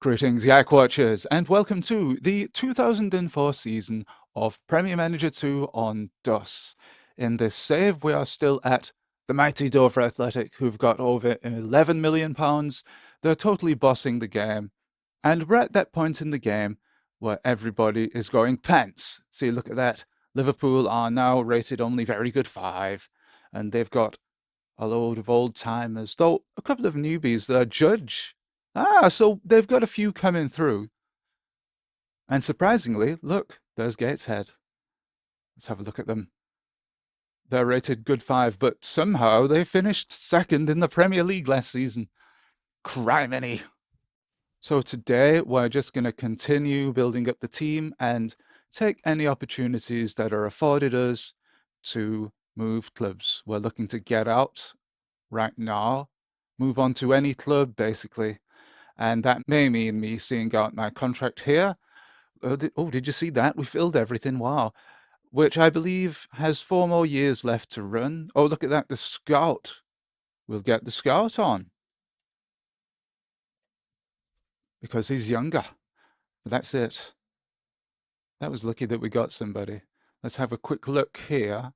Greetings, Yak Watchers, and welcome to the 2004 season of Premier Manager 2 on DOS. In this save, we are still at the mighty Dover Athletic, who've got over £11 million. They're totally bossing the game, and we're at that point in the game where everybody is going pants. See, look at that. Liverpool are now rated only very good 5, and they've got a load of old timers, though a couple of newbies there. Judge. So they've got a few coming through. And surprisingly, look, there's Gateshead. Let's have a look at them. They're rated good 5, but somehow they finished second in the Premier League last season. Criminy. So today we're just going to continue building up the team and take any opportunities that are afforded us to move clubs. We're looking to get out right now, move on to any club basically. And that may mean me seeing out my contract here. Did you see that? We filled everything. Wow. Which I believe has 4 more years left to run. Oh, look at that. The scout. We'll get the scout on. Because he's younger. But that's it. That was lucky that we got somebody. Let's have a quick look here.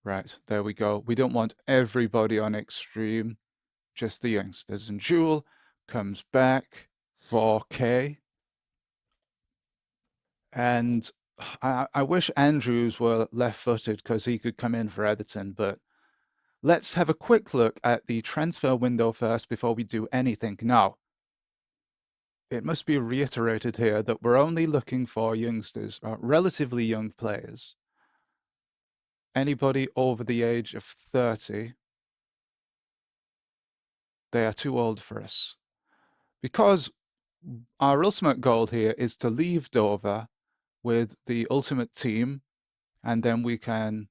Right, there we go. We don't want everybody on extreme. Just the youngsters. And Jewel comes back for K. And I wish Andrews were left-footed because he could come in for Everton, but let's have a quick look at the transfer window first before we do anything. Now, it must be reiterated here that we're only looking for youngsters, relatively young players. Anybody over the age of 30, they are too old for us. Because our ultimate goal here is to leave Dover with the ultimate team, and then we can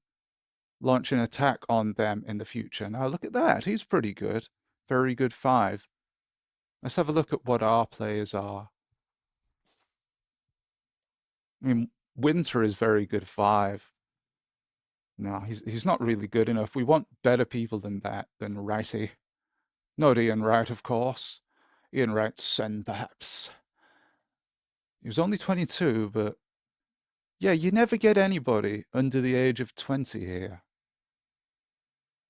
launch an attack on them in the future. Now look at that, he's pretty good. Very good 5. Let's have a look at what our players are. I mean, Winter is very good 5. No, he's not really good enough. We want better people than that, than Wrighty. Not Ian Wright, of course. Ian Wright's son, perhaps. He was only 22, but yeah, you never get anybody under the age of 20 here,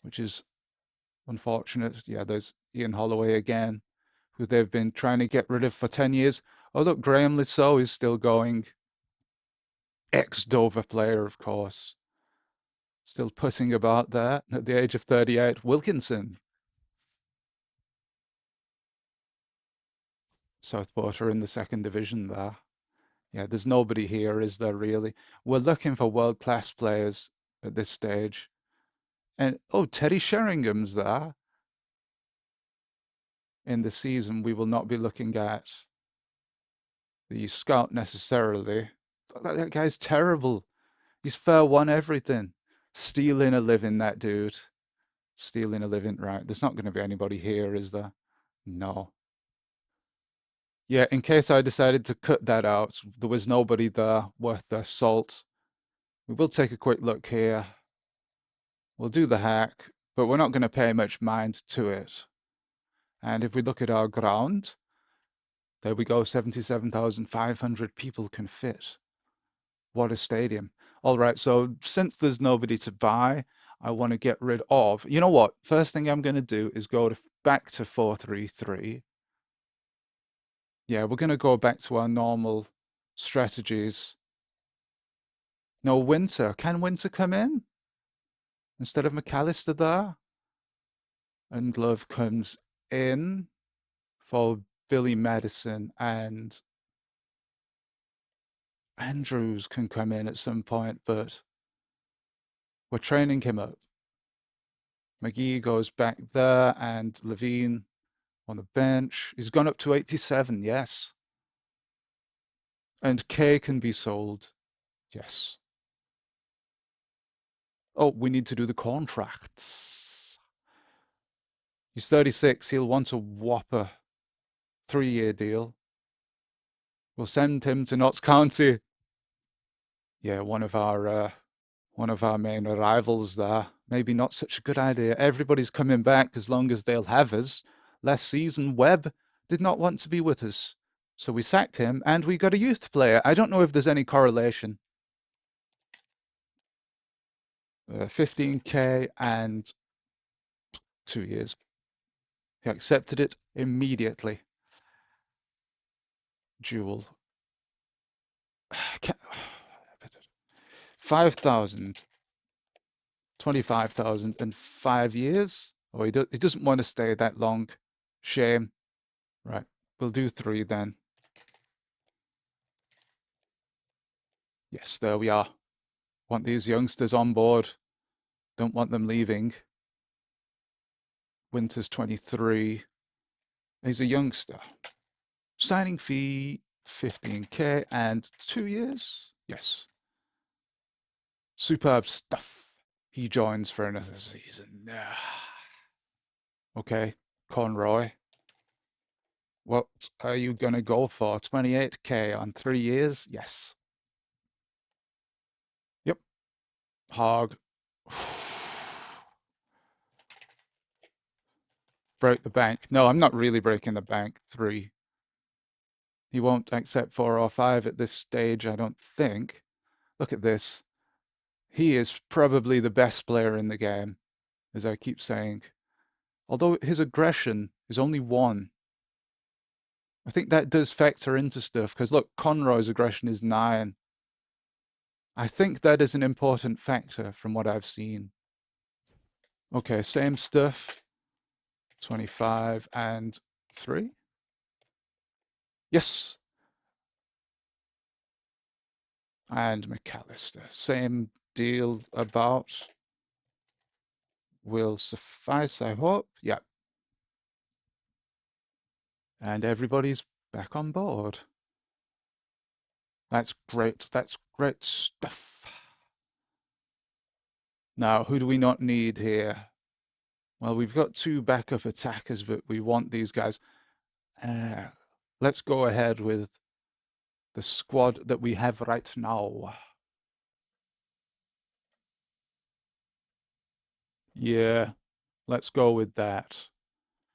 which is unfortunate. Yeah, there's Ian Holloway again, who they've been trying to get rid of for 10 years. Oh, look, Graham Lissow is still going. Ex-Dover player, of course. Still putting about there at the age of 38. Wilkinson. Southport are in the 2nd division there. Yeah, there's nobody here, is there really? We're looking for world-class players at this stage. And, oh, Teddy Sheringham's there. In the season, we will not be looking at the scout necessarily. That guy's terrible. He's fair one everything. Stealing a living, that dude. Stealing a living, right. There's not going to be anybody here, is there? No. Yeah, in case I decided to cut that out, there was nobody there worth their salt. We will take a quick look here. We'll do the hack, but we're not going to pay much mind to it. And if we look at our ground, there we go, 77,500 people can fit. What a stadium. All right, so since there's nobody to buy, I want to get rid of... You know what? First thing I'm going to do is go back to 4-3-3. Yeah, we're going to go back to our normal strategies. No, Winter. Can Winter come in? Instead of McAllister there? And Love comes in for Billy Madison, and Andrews can come in at some point, but we're training him up. McGee goes back there, and Levine on the bench. He's gone up to 87, yes. And K can be sold, yes. Oh, we need to do the contracts. He's 36, he'll want a whopper 3-year deal. We'll send him to Notts County. Yeah, one of our main rivals there. Maybe not such a good idea. Everybody's coming back as long as they'll have us. Last season, Webb did not want to be with us. So we sacked him and we got a youth player. I don't know if there's any correlation. 15k and 2 years. He accepted it immediately. Jewel. 5,000. 25,000 in 5 years? Oh, he doesn't want to stay that long. Shame. Right, we'll do 3 then. Yes, there we are. Want these youngsters on board. Don't want them leaving. Winters 23. He's a youngster. Signing fee 15k and 2 years? Yes. Superb stuff. He joins for another season. Okay, Conroy. What are you going to go for? 28k on 3 years? Yes. Yep. Hog. Broke the bank. No, I'm not really breaking the bank. 3. He won't accept 4 or 5 at this stage, I don't think. Look at this. He is probably the best player in the game, as I keep saying. Although his aggression is only 1. I think that does factor into stuff, because look, Conroy's aggression is 9. I think that is an important factor from what I've seen. Okay, same stuff. 25 and 3. Yes. And McAllister. Same deal about. Will suffice, I hope. Yeah. And everybody's back on board. That's great. That's great stuff. Now, who do we not need here? Well, we've got 2 backup attackers, but we want these guys. Let's go ahead with the squad that we have right now. Yeah, let's go with that.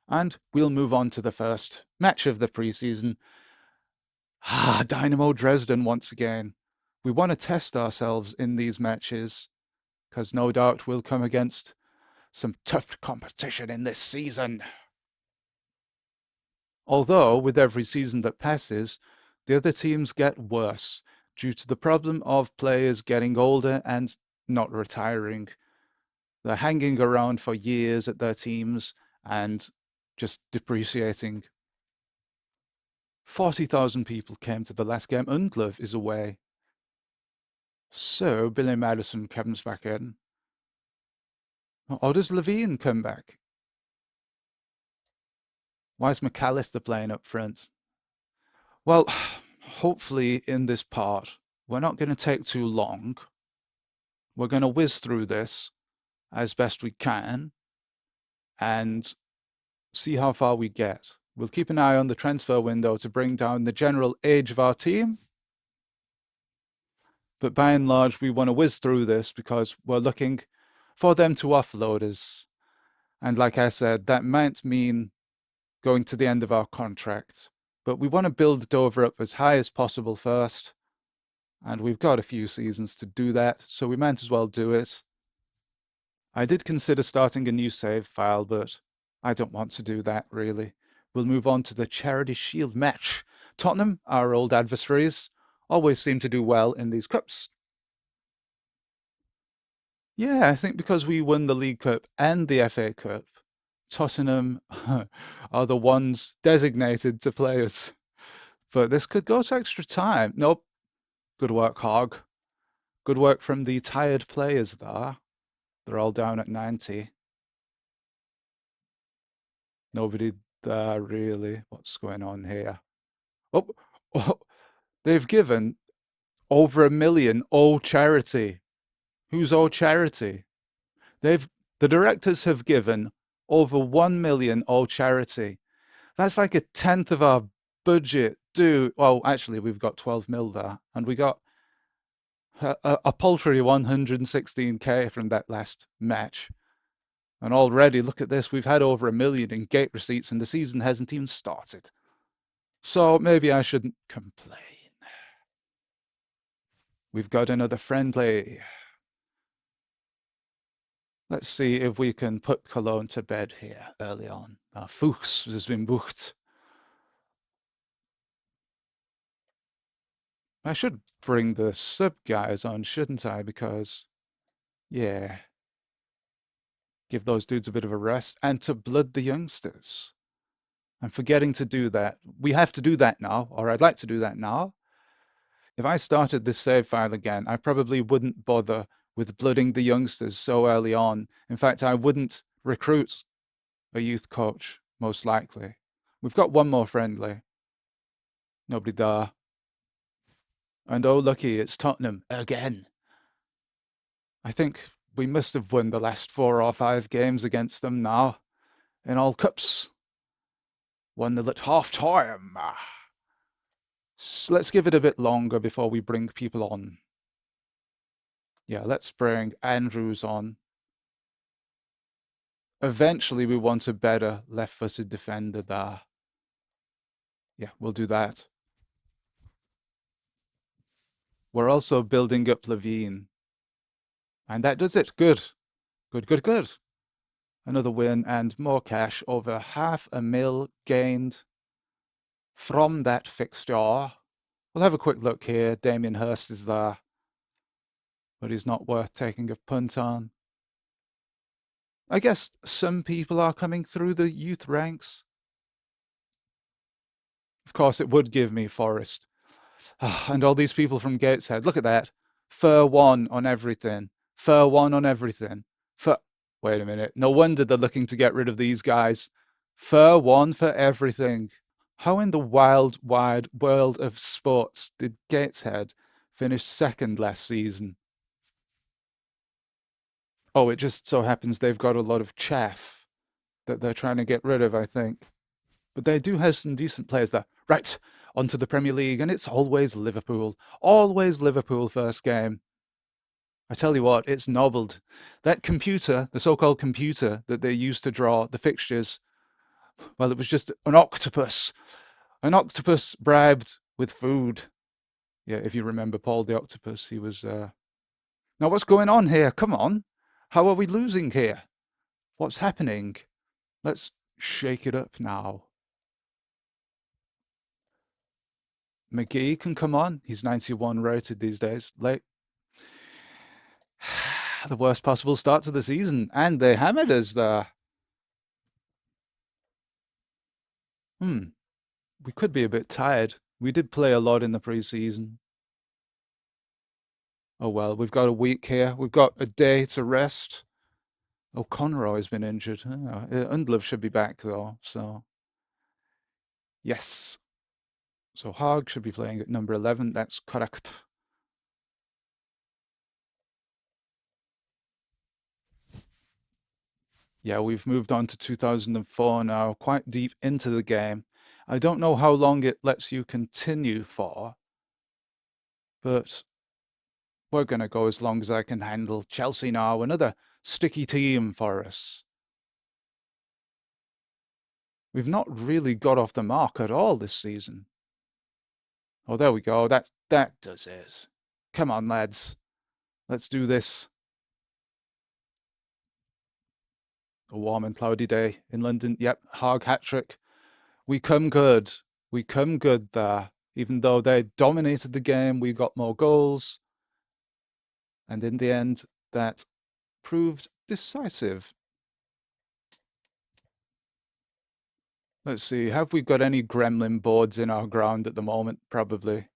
And we'll move on to the first match of the preseason. Dynamo Dresden once again. We want to test ourselves in these matches, because no doubt we'll come against some tough competition in this season. Although, with every season that passes, the other teams get worse due to the problem of players getting older and not retiring. They're hanging around for years at their teams and just depreciating. 40,000 people came to the last game. Undlov is away. So Billy Madison comes back in. Or does Levine come back? Why is McAllister playing up front? Well, hopefully in this part, we're not going to take too long. We're going to whiz through this as best we can and see how far we get. We'll keep an eye on the transfer window to bring down the general age of our team. But by and large, we want to whiz through this because we're looking for them to offload us. And like I said, that might mean going to the end of our contract. But we want to build Dover up as high as possible first. And we've got a few seasons to do that, so we might as well do it. I did consider starting a new save file, but I don't want to do that, really. We'll move on to the Charity Shield match. Tottenham, our old adversaries, always seem to do well in these cups. Yeah, I think because we won the League Cup and the FA Cup, Tottenham are the ones designated to play us. But this could go to extra time. Nope. Good work, Hog. Good work from the tired players there. They're all down at 90. Nobody there, really. What's going on here? Oh, they've given over 1 million all charity. Who's all charity? The directors have given over 1 million all charity. That's like 1/10 of our budget. Well, actually, we've got 12 mil there, and we got a paltry 116k from that last match. And already, look at this, we've had over 1 million in gate receipts and the season hasn't even started. So maybe I shouldn't complain. We've got another friendly. Let's see if we can put Cologne to bed here early on. Fuchs has been booked. I should bring the sub guys on, shouldn't I? Because, yeah, give those dudes a bit of a rest and to blood the youngsters. I'm forgetting to do that. We have to do that now, or I'd like to do that now. If I started this save file again, I probably wouldn't bother with blooding the youngsters so early on. In fact, I wouldn't recruit a youth coach, most likely. We've got one more friendly. Nobody there. And oh, lucky, it's Tottenham again. I think we must have won the last 4 or 5 games against them now in all cups. 1-0 at half time. So let's give it a bit longer before we bring people on. Yeah, let's bring Andrews on. Eventually, we want a better left-footed defender there. Yeah, we'll do that. We're also building up Levine. And that does it. Good. Good, good, good. Another win and more cash. Over $500,000 gained from that fixture. We'll have a quick look here. Damien Hirst is there, but he's not worth taking a punt on. I guess some people are coming through the youth ranks. Of course, it would give me Forest. And all these people from Gateshead. Look at that. Fur 1 on everything. Fur 1 on everything. Wait a minute. No wonder they're looking to get rid of these guys. Fur 1 for everything. How in the wild, wide world of sports did Gateshead finish second last season? Oh, it just so happens they've got a lot of chaff that they're trying to get rid of, I think. But they do have some decent players there. Right, onto the Premier League, and it's always Liverpool. Always Liverpool first game. I tell you what, it's nobbled. That computer, the so-called computer that they used to draw the fixtures, well, it was just an octopus. An octopus bribed with food. Yeah, if you remember Paul the Octopus, he was... Now, what's going on here? Come on. How are we losing here? What's happening? Let's shake it up now. McGee can come on. He's 91 rated these days. Late. The worst possible start to the season. And they hammered us there. We could be a bit tired. We did play a lot in the pre-season. Oh well, we've got a week here. We've got a day to rest. Oh, Conroy's been injured. Oh, Undlove should be back though, so... Yes. So Haag should be playing at number 11. That's correct. Yeah, we've moved on to 2004 now, quite deep into the game. I don't know how long it lets you continue for, but we're going to go as long as I can handle. Chelsea now, another sticky team for us. We've not really got off the mark at all this season. Oh, there we go. That does it. Come on, lads. Let's do this. A warm and cloudy day in London. Yep, Haag hat-trick. We come good. We come good there. Even though they dominated the game, we got more goals. And in the end, that proved decisive. Let's see, have we got any gremlin boards in our ground at the moment? Probably.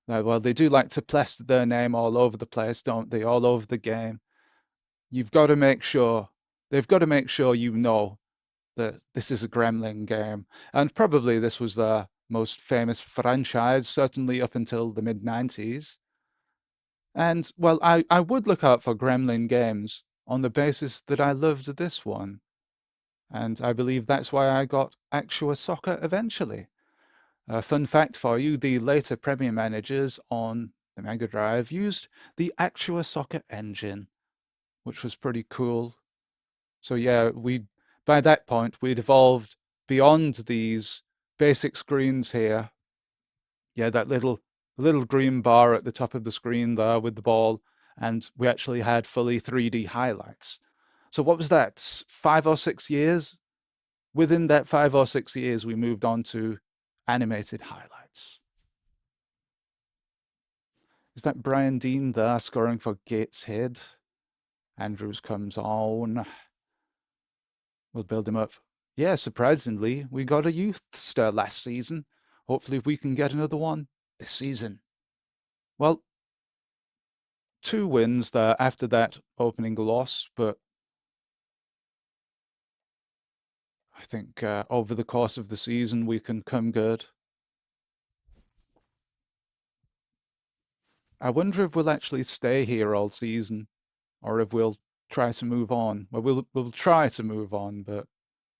Well, they do like to plaster their name all over the place, don't they? All over the game. You've got to make sure, they've got to make sure you know that this is a gremlin game. And probably this was their most famous franchise, certainly up until the mid-90s. And, well, I would look out for gremlin games on the basis that I loved this one. And I believe that's why I got Actua Soccer eventually. A fun fact for you, the later Premier managers on the Mega Drive used the Actua Soccer engine, which was pretty cool. So yeah, by that point, we'd evolved beyond these basic screens here Yeah, that little green bar at the top of the screen there with the ball, and we actually had fully 3D highlights. So what was that? 5 or 6 years? Within that 5 or 6 years, we moved on to animated highlights. Is that Brian Dean there scoring for Gateshead? Andrews comes on. We'll build him up. Yeah, surprisingly, we got a youth star last season. Hopefully we can get another one this season. Well, 2 wins there after that opening loss, but I think over the course of the season we can come good. I wonder if we'll actually stay here all season, or if we'll try to move on. Well, we'll try to move on, but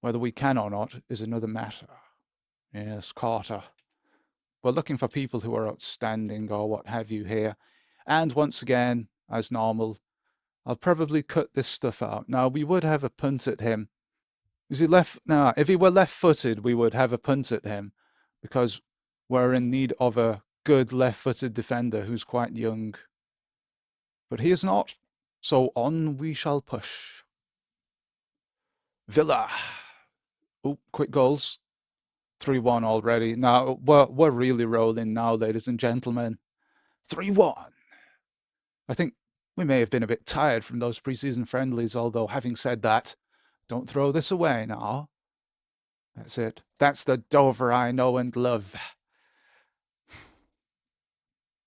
whether we can or not is another matter. Yes, Carter. We're looking for people who are outstanding or what have you here. And once again, as normal, I'll probably cut this stuff out. Now, we would have a punt at him. Is he left? No, if he were left-footed, we would have a punt at him because we're in need of a good left-footed defender who's quite young. But he is not, so on we shall push. Villa. Oh, quick goals. 3-1 already. Now, we're really rolling now, ladies and gentlemen. 3-1. I think we may have been a bit tired from those preseason friendlies, although having said that, don't throw this away now. That's it. That's the Dover I know and love.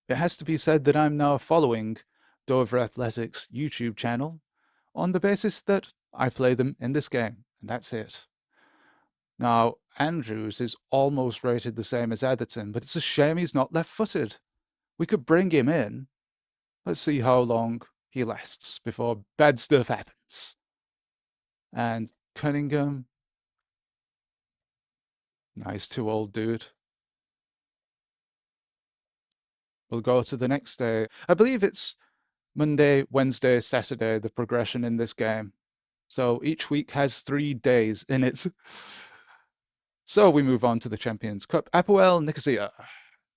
It has to be said that I'm now following Dover Athletics' YouTube channel on the basis that I play them in this game, and that's it. Now, Andrews is almost rated the same as Atherton, but it's a shame he's not left-footed. We could bring him in. Let's see how long he lasts before bad stuff happens. And Cunningham. Nice 2-old dude. We'll go to the next day. I believe it's Monday, Wednesday, Saturday, the progression in this game. So each week has 3 days in it. So we move on to the Champions Cup. Apoel Nicosia.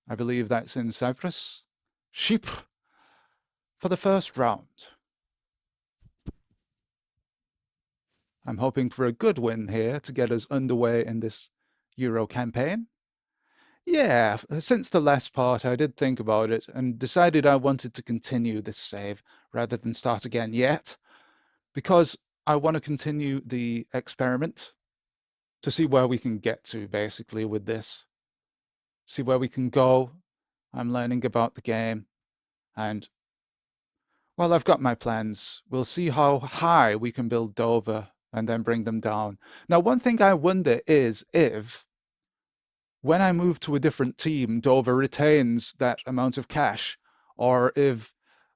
I believe that's in Cyprus. Chypre for the first round. I'm hoping for a good win here to get us underway in this Euro campaign. Yeah, since the last part, I did think about it and decided I wanted to continue this save rather than start again yet, because I want to continue the experiment to see where we can get to, basically, with this. See where we can go. I'm learning about the game, and, well, I've got my plans. We'll see how high we can build Dover and then bring them down. Now, one thing I wonder is if, when I move to a different team, Dover retains that amount of cash, or if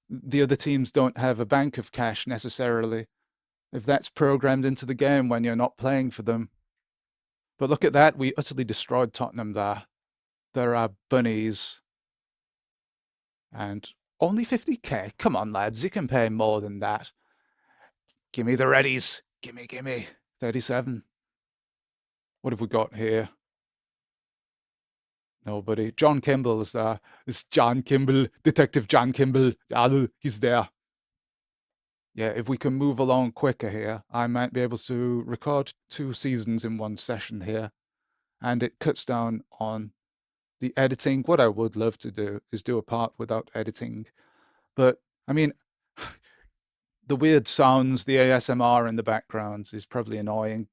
the other teams don't have a bank of cash necessarily, if that's programmed into the game when you're not playing for them. But look at that, we utterly destroyed Tottenham there. There are bunnies. And only 50k? Come on, lads, you can pay more than that. Give me the readies. Gimme. 37. What have we got here? Nobody. John Kimball is there. It's John Kimball, Detective John Kimball. He's there. Yeah, if we can move along quicker here, I might be able to record 2 seasons in one session here. And it cuts down on the editing. What I would love to do is do a part without editing. But, I mean, the weird sounds, the ASMR in the background is probably annoying.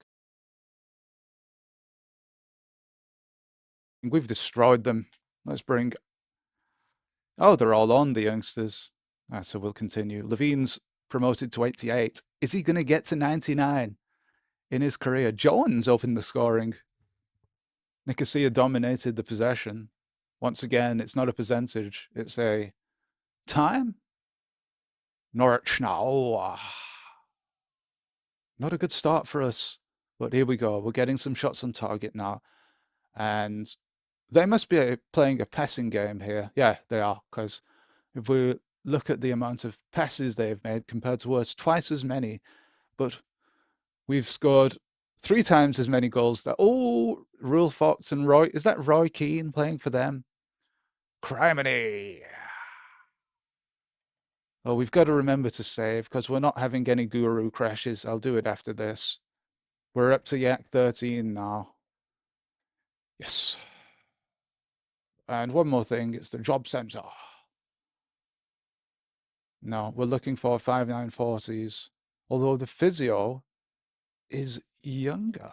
We've destroyed them. Let's bring... Oh, they're all on, the youngsters. So we'll continue. Levine's promoted to 88. Is he going to get to 99 in his career? Jones opened the scoring. Nicosia dominated the possession. Once again, it's not a percentage. It's a time. Norwich now. Not a good start for us. But here we go. We're getting some shots on target now. And they must be playing a passing game here. Yeah, they are. Because if we look at the amount of passes they've made compared to us, twice as many. But we've scored 3 times as many goals. That Rule Fox and Roy. Is that Roy Keane playing for them? Criminy! Oh, we've got to remember to save, because we're not having any guru crashes. I'll do it after this. We're up to Yak 13 now. Yes. And one more thing, it's the job center. No, we're looking for 5940s. Although the physio is younger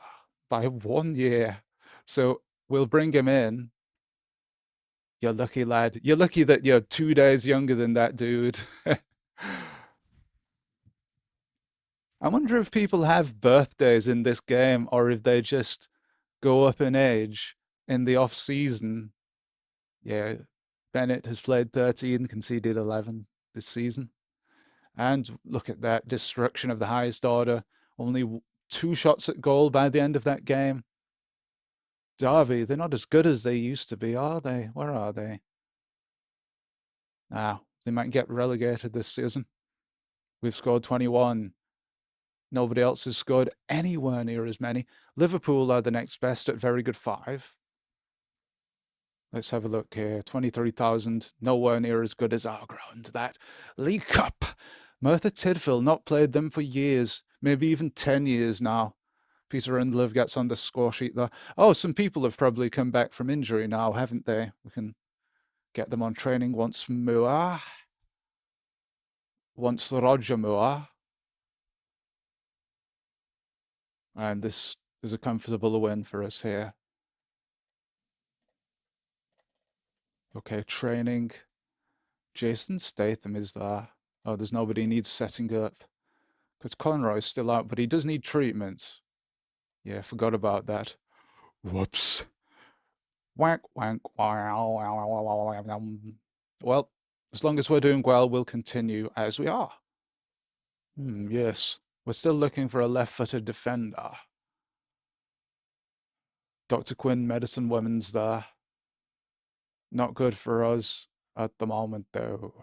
by 1 year. So we'll bring him in. You're lucky, lad. You're lucky that you're 2 days younger than that dude. I wonder if people have birthdays in this game or if they just go up in age in the off season. Yeah, Bennett has played 13, conceded 11 this season. And look at that destruction of the highest order. Only 2 shots at goal by the end of that game. Derby, they're not as good as they used to be, are they? Where are they? Ah, they might get relegated this season. We've scored 21. Nobody else has scored anywhere near as many. Liverpool are the next best at very good 5. Let's have a look here. 23,000, nowhere near as good as our ground. That League Cup. Merthyr Tydfil, not played them for years, maybe even 10 years now. Peter Indlove gets on the score sheet there. Oh, some people have probably come back from injury now, haven't they? We can get them on training once more. Once Roger Moore. And this is a comfortable win for us here. Okay, training. Jason Statham is there. Oh, there's nobody needs setting up. Because Conroy's still out, but he does need treatment. Yeah, forgot about that. Whoops. Wank, wank, well, as long as we're doing well, we'll continue as we are. Yes, we're still looking for a left-footed defender. Dr. Quinn, Medicine Women's there. Not good for us at the moment, though.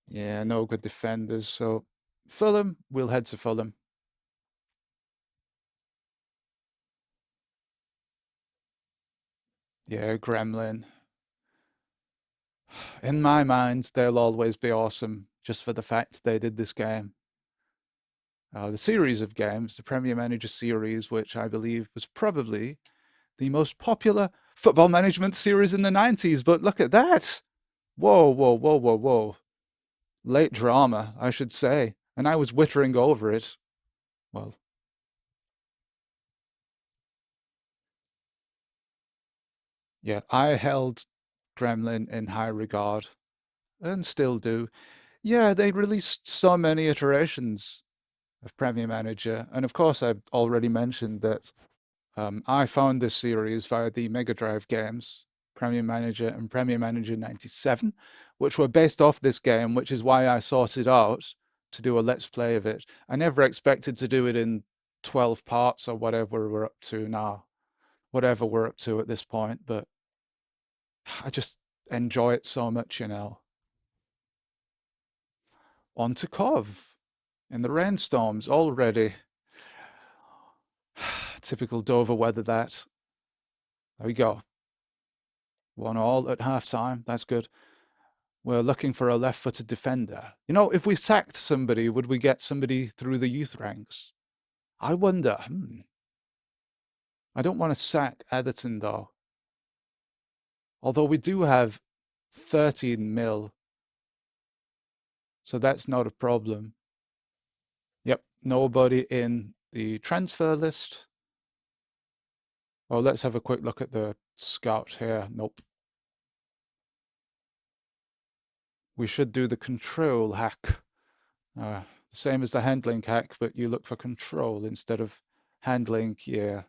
Yeah, no good defenders, so Fulham, we'll head to Fulham. Yeah, Gremlin. In my mind, they'll always be awesome, just for the fact they did this game. The series of games, the Premier Manager series, which I believe was probably the most popular football management series in the 90s, but look at that! Whoa, whoa, whoa, whoa, whoa. Late drama, I should say, and I was wittering over it. Well, yeah, I held Gremlin in high regard, and still do. Yeah, they released so many iterations of Premier Manager, and of course I've already mentioned that I found this series via the Mega Drive games, Premier Manager and Premier Manager 97, which were based off this game, which is why I sought it out to do a Let's Play of it. I never expected to do it in 12 parts or whatever we're up to now, whatever we're up to at this point, but I just enjoy it so much, you know. On to Cov in the rainstorms already. Typical Dover weather, that. There we go. 1-1 at half-time. That's good. We're looking for a left-footed defender. You know, if we sacked somebody, would we get somebody through the youth ranks? I wonder. I don't want to sack Atherton, though. Although we do have 13 mil. So that's not a problem. Yep, nobody in the transfer list. Oh, let's have a quick look at the scout here. Nope. We should do the control hack. The same as the handling hack, but you look for control instead of handling. Yeah.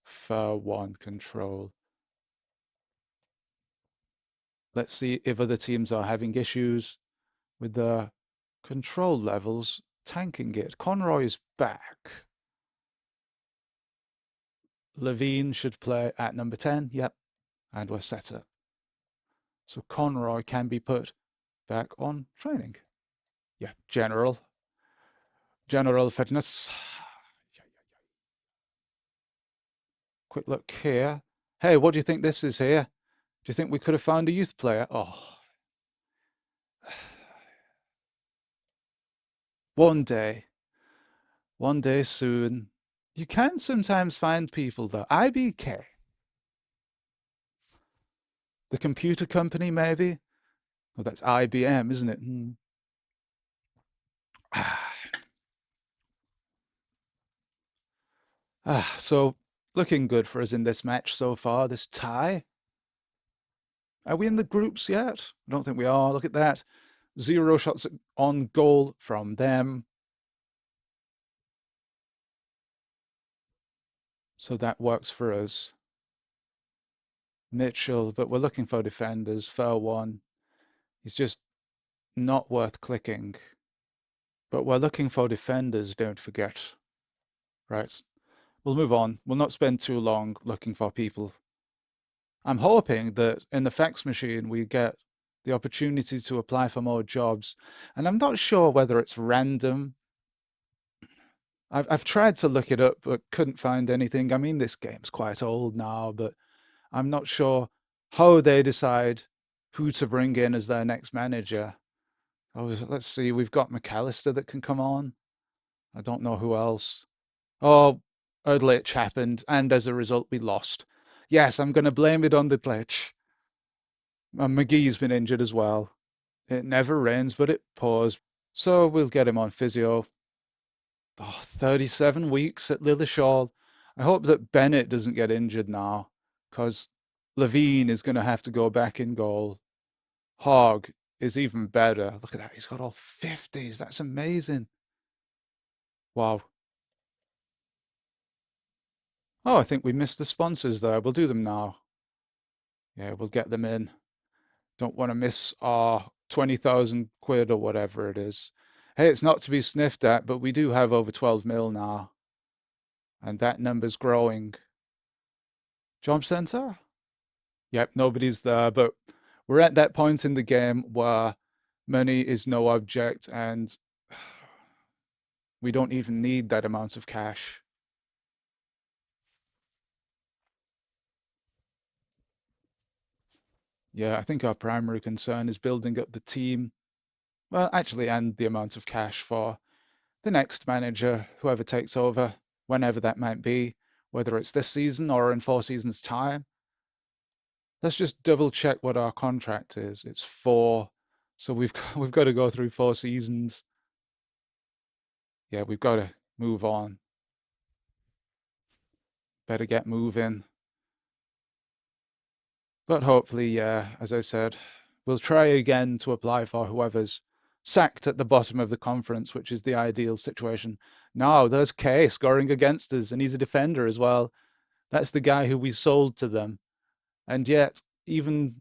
For 1 control. Let's see if other teams are having issues with the control levels tanking it. Conroy's back. Levine should play at number 10. Yep. And we're set up. So Conroy can be put back on training. Yeah, general fitness. Quick look here. Hey, what do you think this is here? Do you think we could have found a youth player? Oh, one day, one day soon. You can sometimes find people though. IBK, the computer company, maybe? Oh, that's IBM, isn't it? Hmm. So looking good for us in this match so far, this tie. Are we in the groups yet? I don't think we are. Look at that. 0 shots on goal from them. So that works for us. Mitchell, but we're looking for defenders. Fair one. He's just not worth clicking. But we're looking for defenders, don't forget. Right. We'll move on. We'll not spend too long looking for people. I'm hoping that in the fax machine we get the opportunity to apply for more jobs. And I'm not sure whether it's random. I've tried to look it up, but couldn't find anything. I mean, this game's quite old now, but I'm not sure how they decide who to bring in as their next manager. Oh, let's see. We've got McAllister that can come on. I don't know who else. Oh, a glitch happened, and as a result, we lost. Yes, I'm going to blame it on the glitch. And McGee's been injured as well. It never rains, but it pours. So we'll get him on physio. Oh, 37 weeks at Lilleshall. I hope that Bennett doesn't get injured now, because Levine is going to have to go back in goal. Hogg is even better. Look at that. He's got all 50s. That's amazing. Wow. Oh, I think we missed the sponsors there. We'll do them now. Yeah, we'll get them in. Don't want to miss our 20,000 quid or whatever it is. Hey, it's not to be sniffed at, but we do have over 12 mil now. And that number's growing. Job center? Yep, nobody's there, but we're at that point in the game where money is no object and we don't even need that amount of cash. Yeah, I think our primary concern is building up the team. Well, actually, and the amount of cash for the next manager, whoever takes over, whenever that might be, whether it's this season or in 4 seasons' time. Let's just double check what our contract is. It's 4, so we've got to go through 4 seasons. Yeah, we've got to move on. Better get moving. But hopefully, yeah, as I said, we'll try again to apply for whoever's sacked at the bottom of the conference, which is the ideal situation. Now, there's Kay scoring against us, and he's a defender as well. That's the guy who we sold to them. And yet, even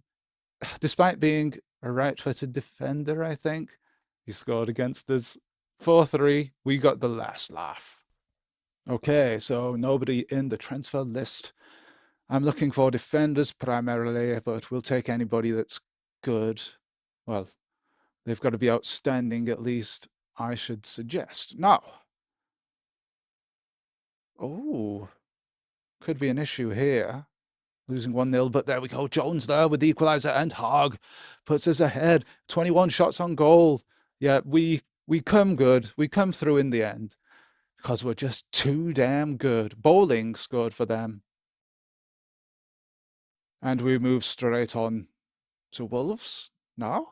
despite being a right-footed defender, I think, he scored against us. 4-3, we got the last laugh. Okay, so nobody in the transfer list. I'm looking for defenders primarily, but we'll take anybody that's good. Well, they've got to be outstanding at least, I should suggest. Now, oh, could be an issue here. Losing 1-0, but there we go. Jones there with the equaliser, and Hogg puts us ahead. 21 shots on goal. Yeah, we come good. We come through in the end because we're just too damn good. Bowling scored for them. And we move straight on to Wolves now.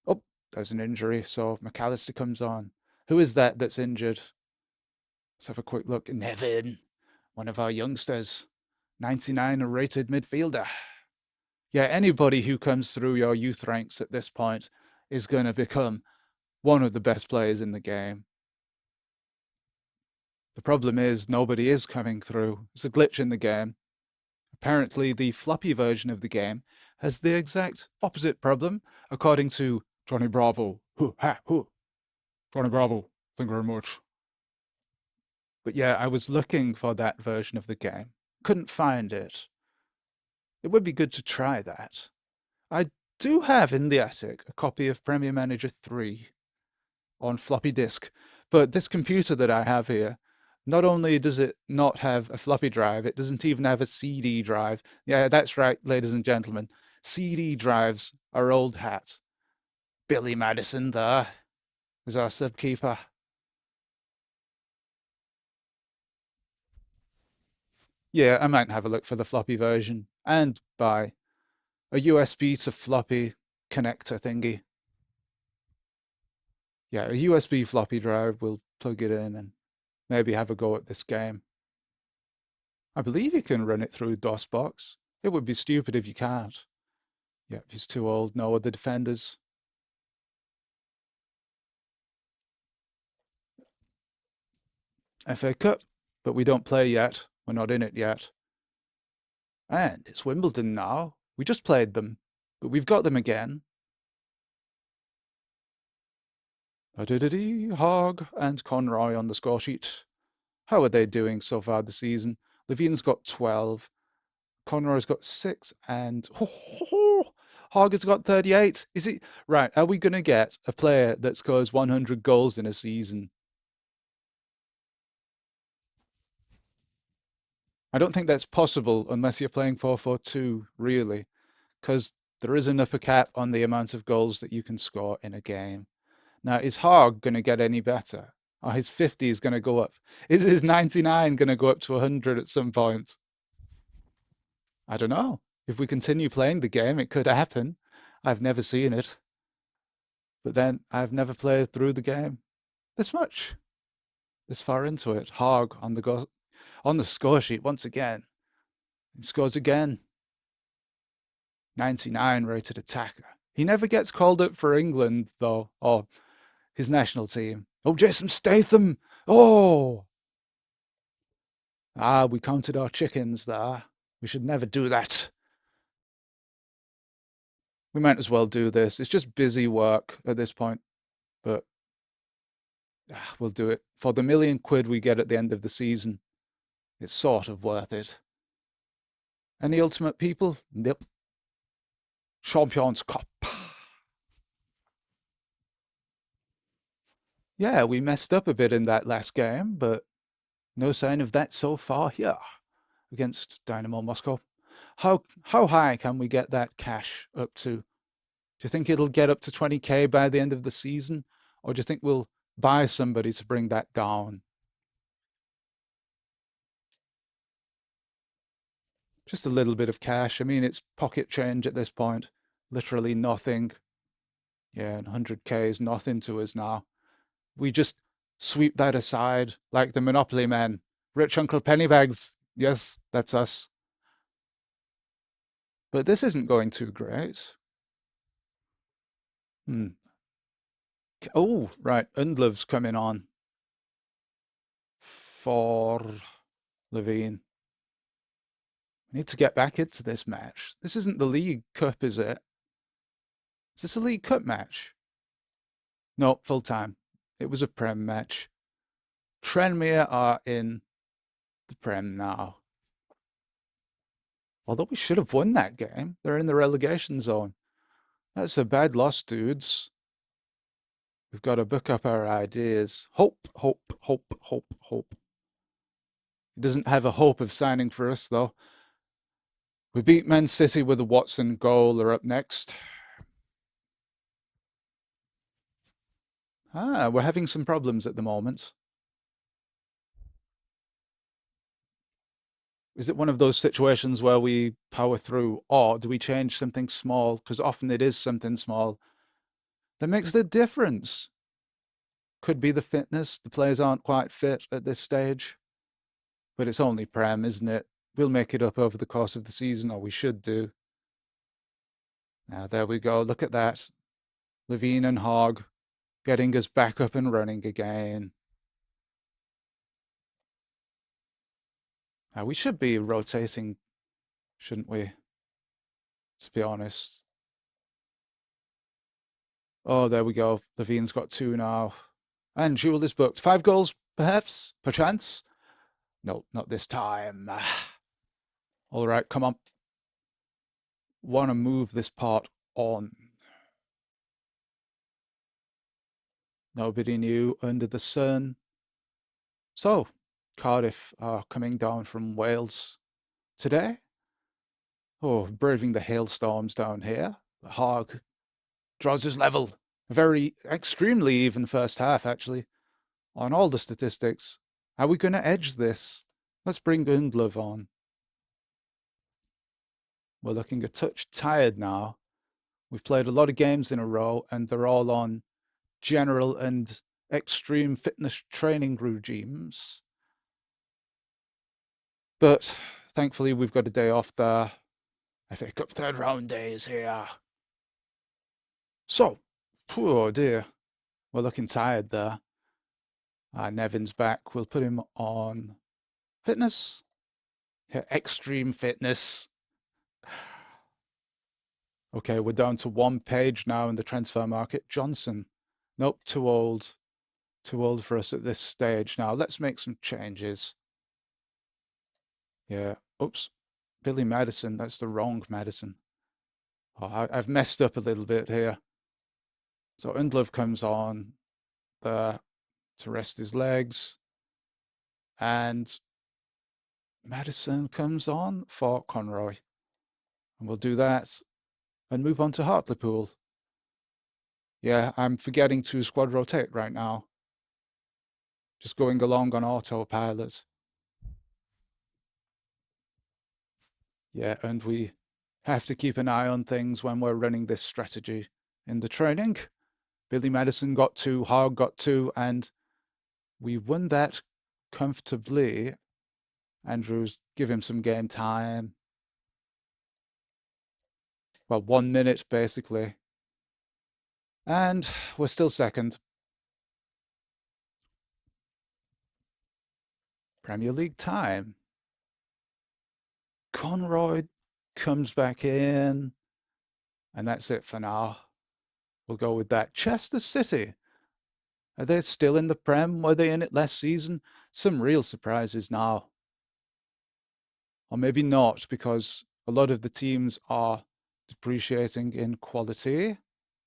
Oh, there's an injury, so McAllister comes on. Who is that that's injured? Let's have a quick look. Nevin, one of our youngsters. 99 rated midfielder. Yeah, anybody who comes through your youth ranks at this point is going to become one of the best players in the game. The problem is nobody is coming through. It's a glitch in the game. Apparently, the floppy version of the game has the exact opposite problem, according to Johnny Bravo. Johnny Bravo, thank you very much. But yeah, I was looking for that version of the game. Couldn't find it. It would be good to try that. I do have in the attic a copy of Premier Manager 3 on floppy disk, but this computer that I have here Not only does it not have a floppy drive, it doesn't even have a CD drive. Yeah, that's right, ladies and gentlemen. CD drives are old hat. Billy Madison there is our subkeeper. Yeah, I might have a look for the floppy version and buy a USB to floppy connector thingy. Yeah, a USB floppy drive, we'll plug it in and maybe have a go at this game. I believe you can run it through DOSBox. It would be stupid if you can't. Yep, he's too old. No other defenders. FA Cup, but we don't play yet. We're not in it yet. And it's Wimbledon now. We just played them, but we've got them again. Hogg and Conroy on the score sheet. How are they doing so far this season? Levine's got 12. Conroy's got 6. And Hogg has got 38. Is it right? Are we going to get a player that scores 100 goals in a season? I don't think that's possible unless you're playing 4-4-2, really, because there is an upper cap on the amount of goals that you can score in a game. Now, is Hogg going to get any better? Oh, his 50 is going to go up. Is his 99 going to go up to 100 at some point? I don't know. If we continue playing the game, it could happen. I've never seen it. But then I've never played through the game this much, this far into it. Hogg on the score sheet once again. He scores again. 99 rated attacker. He never gets called up for England, though, or his national team. Oh, Jason Statham! Oh! Ah, we counted our chickens there. We should never do that. We might as well do this. It's just busy work at this point, but we'll do it. For the £1 million we get at the end of the season, it's sort of worth it. Any ultimate people? Nope. Champions Cup. Yeah, we messed up a bit in that last game, but no sign of that so far here against Dynamo Moscow. How high can we get that cash up to? Do you think it'll get up to 20k by the end of the season? Or do you think we'll buy somebody to bring that down? Just a little bit of cash. I mean, it's pocket change at this point. Literally nothing. Yeah, and 100k is nothing to us now. We just sweep that aside like the Monopoly men. Rich Uncle Pennybags. Yes, that's us. But this isn't going too great. Oh, right. Undlov's coming on for Levine. We need to get back into this match. This isn't the League Cup, is it? Is this a League Cup match? No, full time. It was a Prem match. Tranmere are in the Prem now. Although we should have won that game. They're in the relegation zone. That's a bad loss, dudes. We've got to book up our ideas. Hope, hope, hope, hope, hope. He doesn't have a hope of signing for us, though. We beat Man City with a Watson goal. They're up next. We're having some problems at the moment. Is it one of those situations where we power through, or do we change something small? Because often it is something small that makes the difference. Could be the fitness. The players aren't quite fit at this stage. But it's only Prem, isn't it? We'll make it up over the course of the season, or we should do. Now, there we go. Look at that. Levine and Hogg getting us back up and running again. Now, we should be rotating, shouldn't we? To be honest. Oh, there we go. Levine's got 2 now. And Jewel is booked. 5 goals, perhaps? Perchance? No, not this time. All right, come on. Want to move this part on. Nobody new under the sun. So, Cardiff are coming down from Wales today. Oh, braving the hailstorms down here. The Hog draws his level. A very extremely even first half, actually, on all the statistics. Are we going to edge this? Let's bring Undlov on. We're looking a touch tired now. We've played a lot of games in a row, and they're all on general and extreme fitness training regimes. But thankfully, we've got a day off there. FA Cup third round day is here. So, poor dear, we're looking tired there. Nevin's back. We'll put him on fitness. Yeah, extreme fitness. Okay, we're down to one page now in the transfer market. Johnson. Nope, too old. Too old for us at this stage. Now, let's make some changes. Yeah, oops. Billy Madison, that's the wrong Madison. Oh, I've messed up a little bit here. So Undlov comes on there to rest his legs. And Madison comes on for Conroy. And we'll do that and move on to Hartlepool. Yeah, I'm forgetting to squad rotate right now. Just going along on autopilot. Yeah, and we have to keep an eye on things when we're running this strategy in the training. Billy Madison got 2, Hog got 2, and we won that comfortably. Andrews, give him some game time. Well, 1 minute, basically. And we're still second. Premier League time. Conroy comes back in. And that's it for now. We'll go with that. Chester City. Are they still in the Prem? Were they in it last season? Some real surprises now. Or maybe not, because a lot of the teams are depreciating in quality.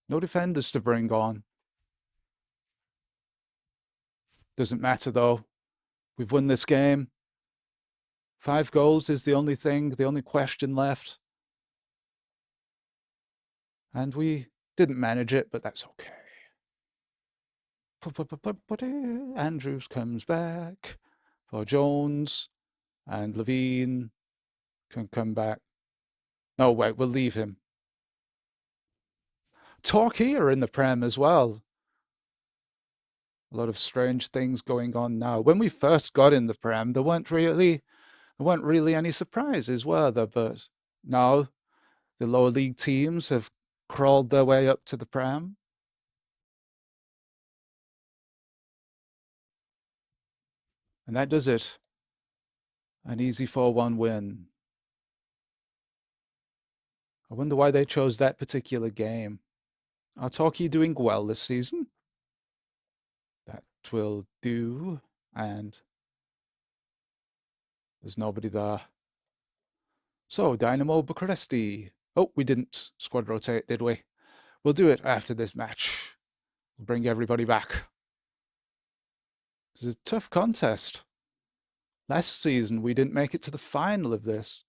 No defenders to bring on. Doesn't matter though. We've won this game. 5 goals is the only thing, the only question left. And we didn't manage it, but that's okay. Andrews comes back for Jones, and Levine can come back. No, wait, we'll leave him. Torquay are in the Prem as well. A lot of strange things going on now. When we first got in the Prem, there weren't really any surprises, were there? But now the lower league teams have crawled their way up to the Prem. And that does it. An easy 4-1 win. I wonder why they chose that particular game. Are Torquay doing well this season? That will do. And there's nobody there. So, Dynamo Bucharesti. Oh, we didn't squad rotate, did we? We'll do it after this match. We'll bring everybody back. It's a tough contest. Last season, we didn't make it to the final of this,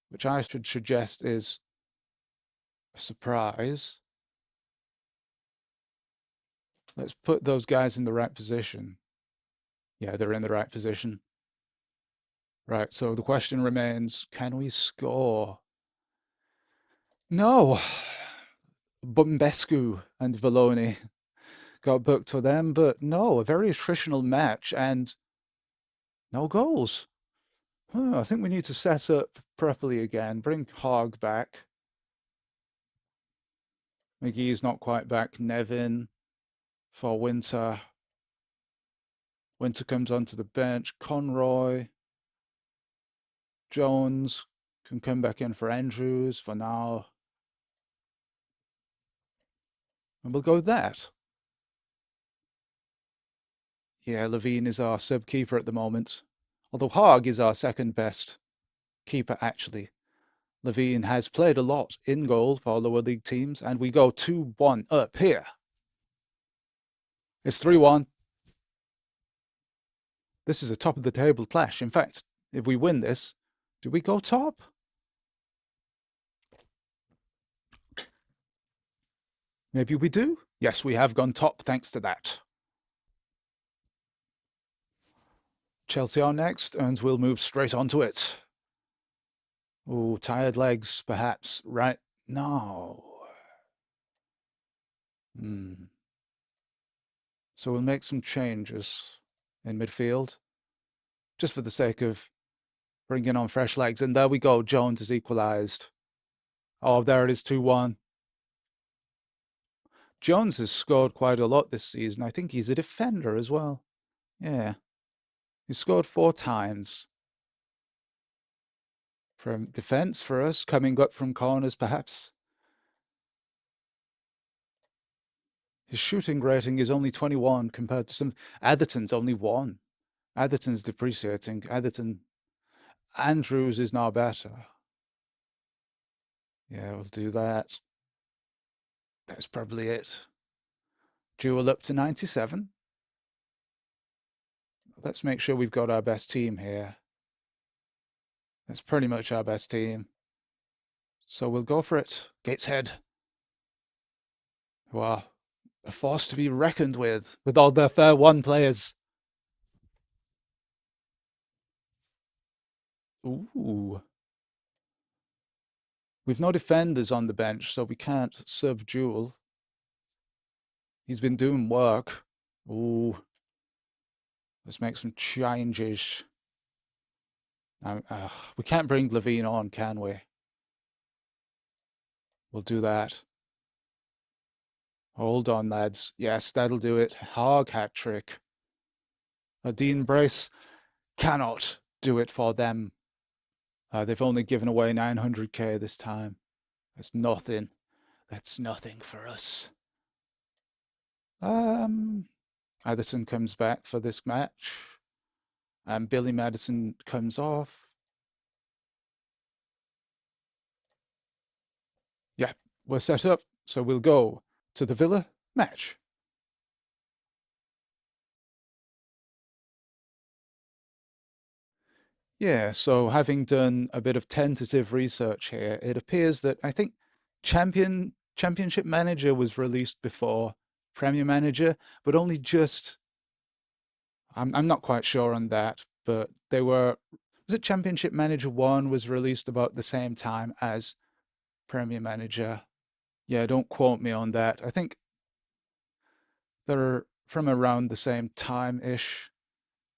which I should suggest is a surprise. Let's put those guys in the right position. Yeah, they're in the right position. Right, so the question remains, can we score? No. Bumbescu and Valoni got booked for them, but no, a very attritional match and no goals. I think we need to set up properly again. Bring Hogg back. McGee's not quite back. Nevin for Winter. Winter comes onto the bench. Conroy. Jones can come back in for Andrews for now. And we'll go with that. Yeah, Levine is our sub-keeper at the moment. Although Hogg is our second best keeper, actually. Levine has played a lot in goal for lower league teams, and we go 2-1 up here. It's 3-1. This is a top of the table clash. In fact, if we win this, do we go top? Maybe we do? Yes, we have gone top thanks to that. Chelsea are next, and we'll move straight onto it. Oh, tired legs, perhaps. Right now. So we'll make some changes in midfield, just for the sake of bringing on fresh legs. And there we go. Jones is equalised. Oh, there it is, 2-1. Jones has scored quite a lot this season. I think he's a defender as well. Yeah. He scored 4 times. From defence for us, coming up from corners perhaps. His shooting rating is only 21 compared to some. Atherton's only 1. Atherton's depreciating. Andrews is now better. Yeah, we'll do that. That's probably it. Jewel up to 97. Let's make sure we've got our best team here. That's pretty much our best team. So we'll go for it. Gateshead, who are a force to be reckoned with all their fair one players. Ooh. We've no defenders on the bench, so we can't sub Jewel. He's been doing work. Ooh. Let's make some changes. We can't bring Levine on, can we? We'll do that. Hold on, lads. Yes, that'll do it. Hog hat trick. Dean Brace cannot do it for them. They've only given away 900k this time. That's nothing. That's nothing for us. Addison comes back for this match. And Billy Madison comes off. Yeah, we're set up. So we'll go to the Villa match. Yeah, so having done a bit of tentative research here, it appears that I think Championship Manager was released before Premier Manager, but only just. I'm not quite sure on that, but they were. Was it Championship Manager 1 was released about the same time as Premier Manager? Yeah, don't quote me on that. I think they're from around the same time-ish,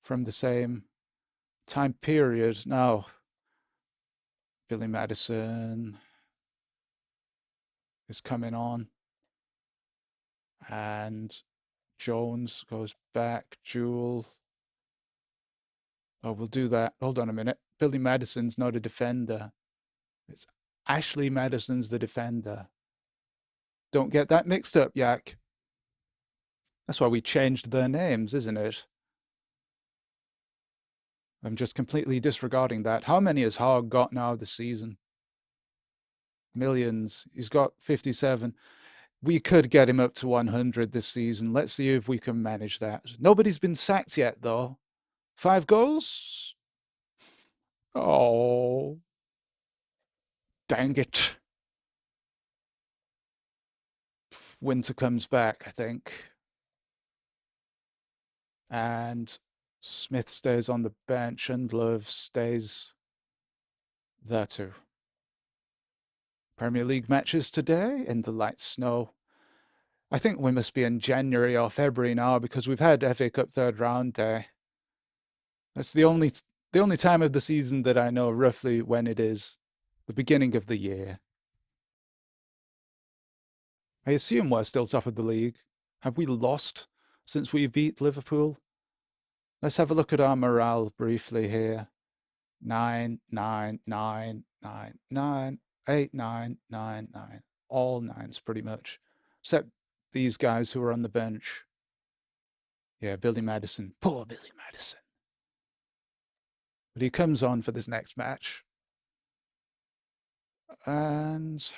from the same time period. Now, Billy Madison is coming on. And Jones goes back. Jewel. Oh, we'll do that. Hold on a minute. Billy Madison's not a defender. It's Ashley Madison's the defender. Don't get that mixed up, Yak. That's why we changed their names, isn't it? I'm just completely disregarding that. How many has Hogg got now this season? Millions. He's got 57. We could get him up to 100 this season. Let's see if we can manage that. Nobody's been sacked yet, though. 5 goals? Oh. Dang it. Winter comes back, I think. And Smith stays on the bench and Love stays there too. Premier League matches today in the light snow. I think we must be in January or February now because we've had FA Cup third round day. That's the only time of the season that I know roughly when it is. The beginning of the year. I assume we're still top of the league. Have we lost since we beat Liverpool? Let's have a look at our morale briefly here. 9, 9, 9, 9, 9, 8, 9, 9, 9. All 9s pretty much. Except these guys who are on the bench. Yeah, Billy Madison. Poor Billy Madison. But he comes on for this next match. And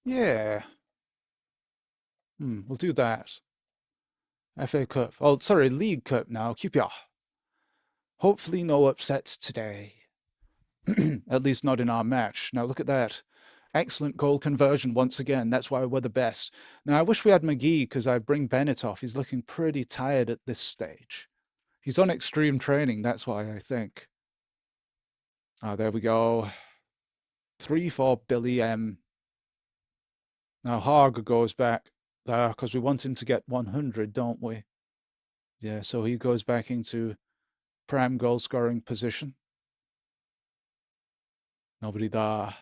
yeah. We'll do that. FA Cup. Oh, sorry, League Cup now. QPR. Hopefully no upsets today. At least not in our match. Now look at that. Excellent goal conversion once again. That's why we're the best. Now I wish we had McGee because I'd bring Bennett off. He's looking pretty tired at this stage. He's on extreme training, that's why I think. Ah, there we go. 3 for Billy M. Now Harg goes back there because we want him to get 100, don't we? Yeah, so he goes back into prime goal scoring position. Nobody there.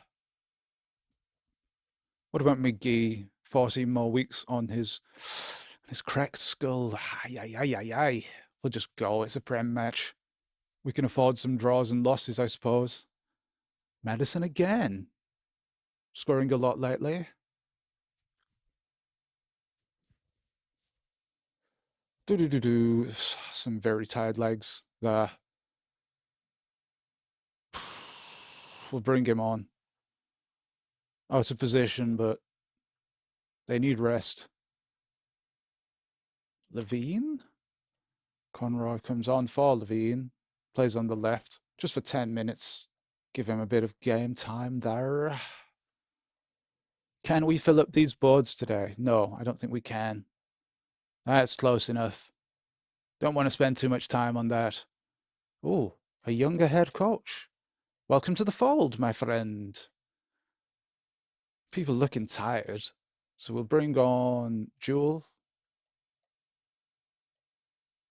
What about McGee? 14 more weeks on his cracked skull. Aye. We'll just go. It's a Prem match. We can afford some draws and losses, I suppose. Madison again. Scoring a lot lately. Some very tired legs there. We'll bring him on. Out of position, but they need rest. Levine? Conroy comes on for Levine. Plays on the left, just for 10 minutes. Give him a bit of game time there. Can we fill up these boards today? No, I don't think we can. That's close enough. Don't want to spend too much time on that. Oh, a younger head coach. Welcome to the fold, my friend. People looking tired. So we'll bring on Jewel.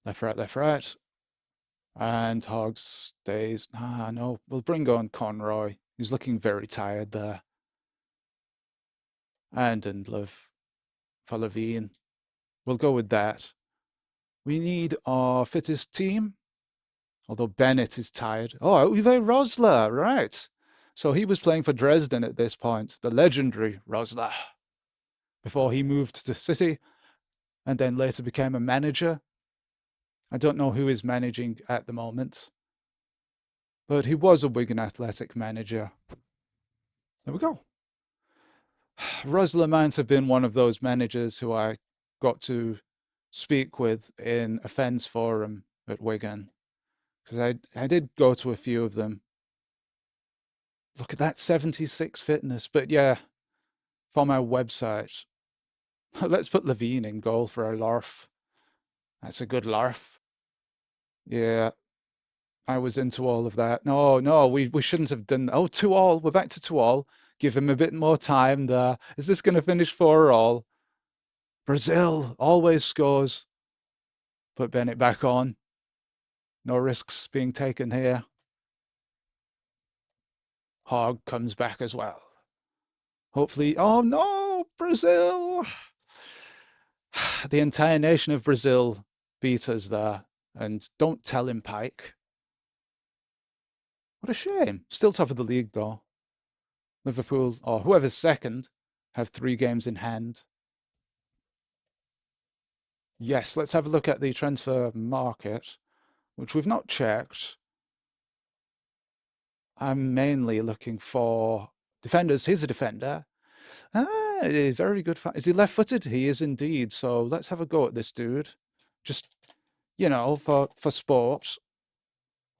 Left, right. And Hogs stays. No, we'll bring on Conroy. He's looking very tired there. And Love for Levine. We'll go with that. We need our fittest team. Although Bennett is tired. Oh, Uwe Rosler, right. So he was playing for Dresden at this point. The legendary Rosler. Before he moved to City and then later became a manager. I don't know who is managing at the moment. But he was a Wigan Athletic manager. There we go. Rosler might have been one of those managers who I got to speak with in a fans forum at Wigan. Because I did go to a few of them. Look at that 76 fitness. But yeah, for my website, let's put Levine in goal for a larf. That's a good larf. Yeah, I was into all of that. No, we shouldn't have done. Oh, 2-2. We're back to 2-2. Give him a bit more time there. Is this going to finish 4-4? Brazil always scores. Put Bennett back on. No risks being taken here. Hogg comes back as well. Hopefully. Oh no, Brazil! The entire nation of Brazil beat us there. And don't tell him, Pike. What a shame. Still top of the league, though. Liverpool, or whoever's second, have 3 games in hand. Yes, let's have a look at the transfer market, which we've not checked. I'm mainly looking for defenders. Here's a defender. Very good. Is he left-footed? He is indeed. So let's have a go at this dude. Just, you know, for sport.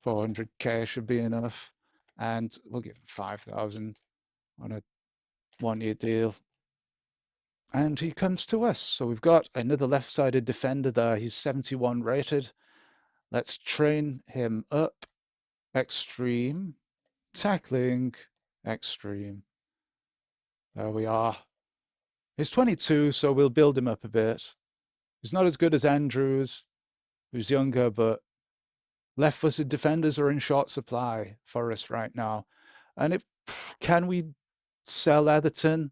400k should be enough. And we'll give him 5,000 on a 1-year deal. And he comes to us. So we've got another left-sided defender there. He's 71 rated. Let's train him up. Extreme. Tackling. Extreme. There we are. He's 22, so we'll build him up a bit. He's not as good as Andrews, who's younger, but left-footed defenders are in short supply for us right now. And can we sell Atherton?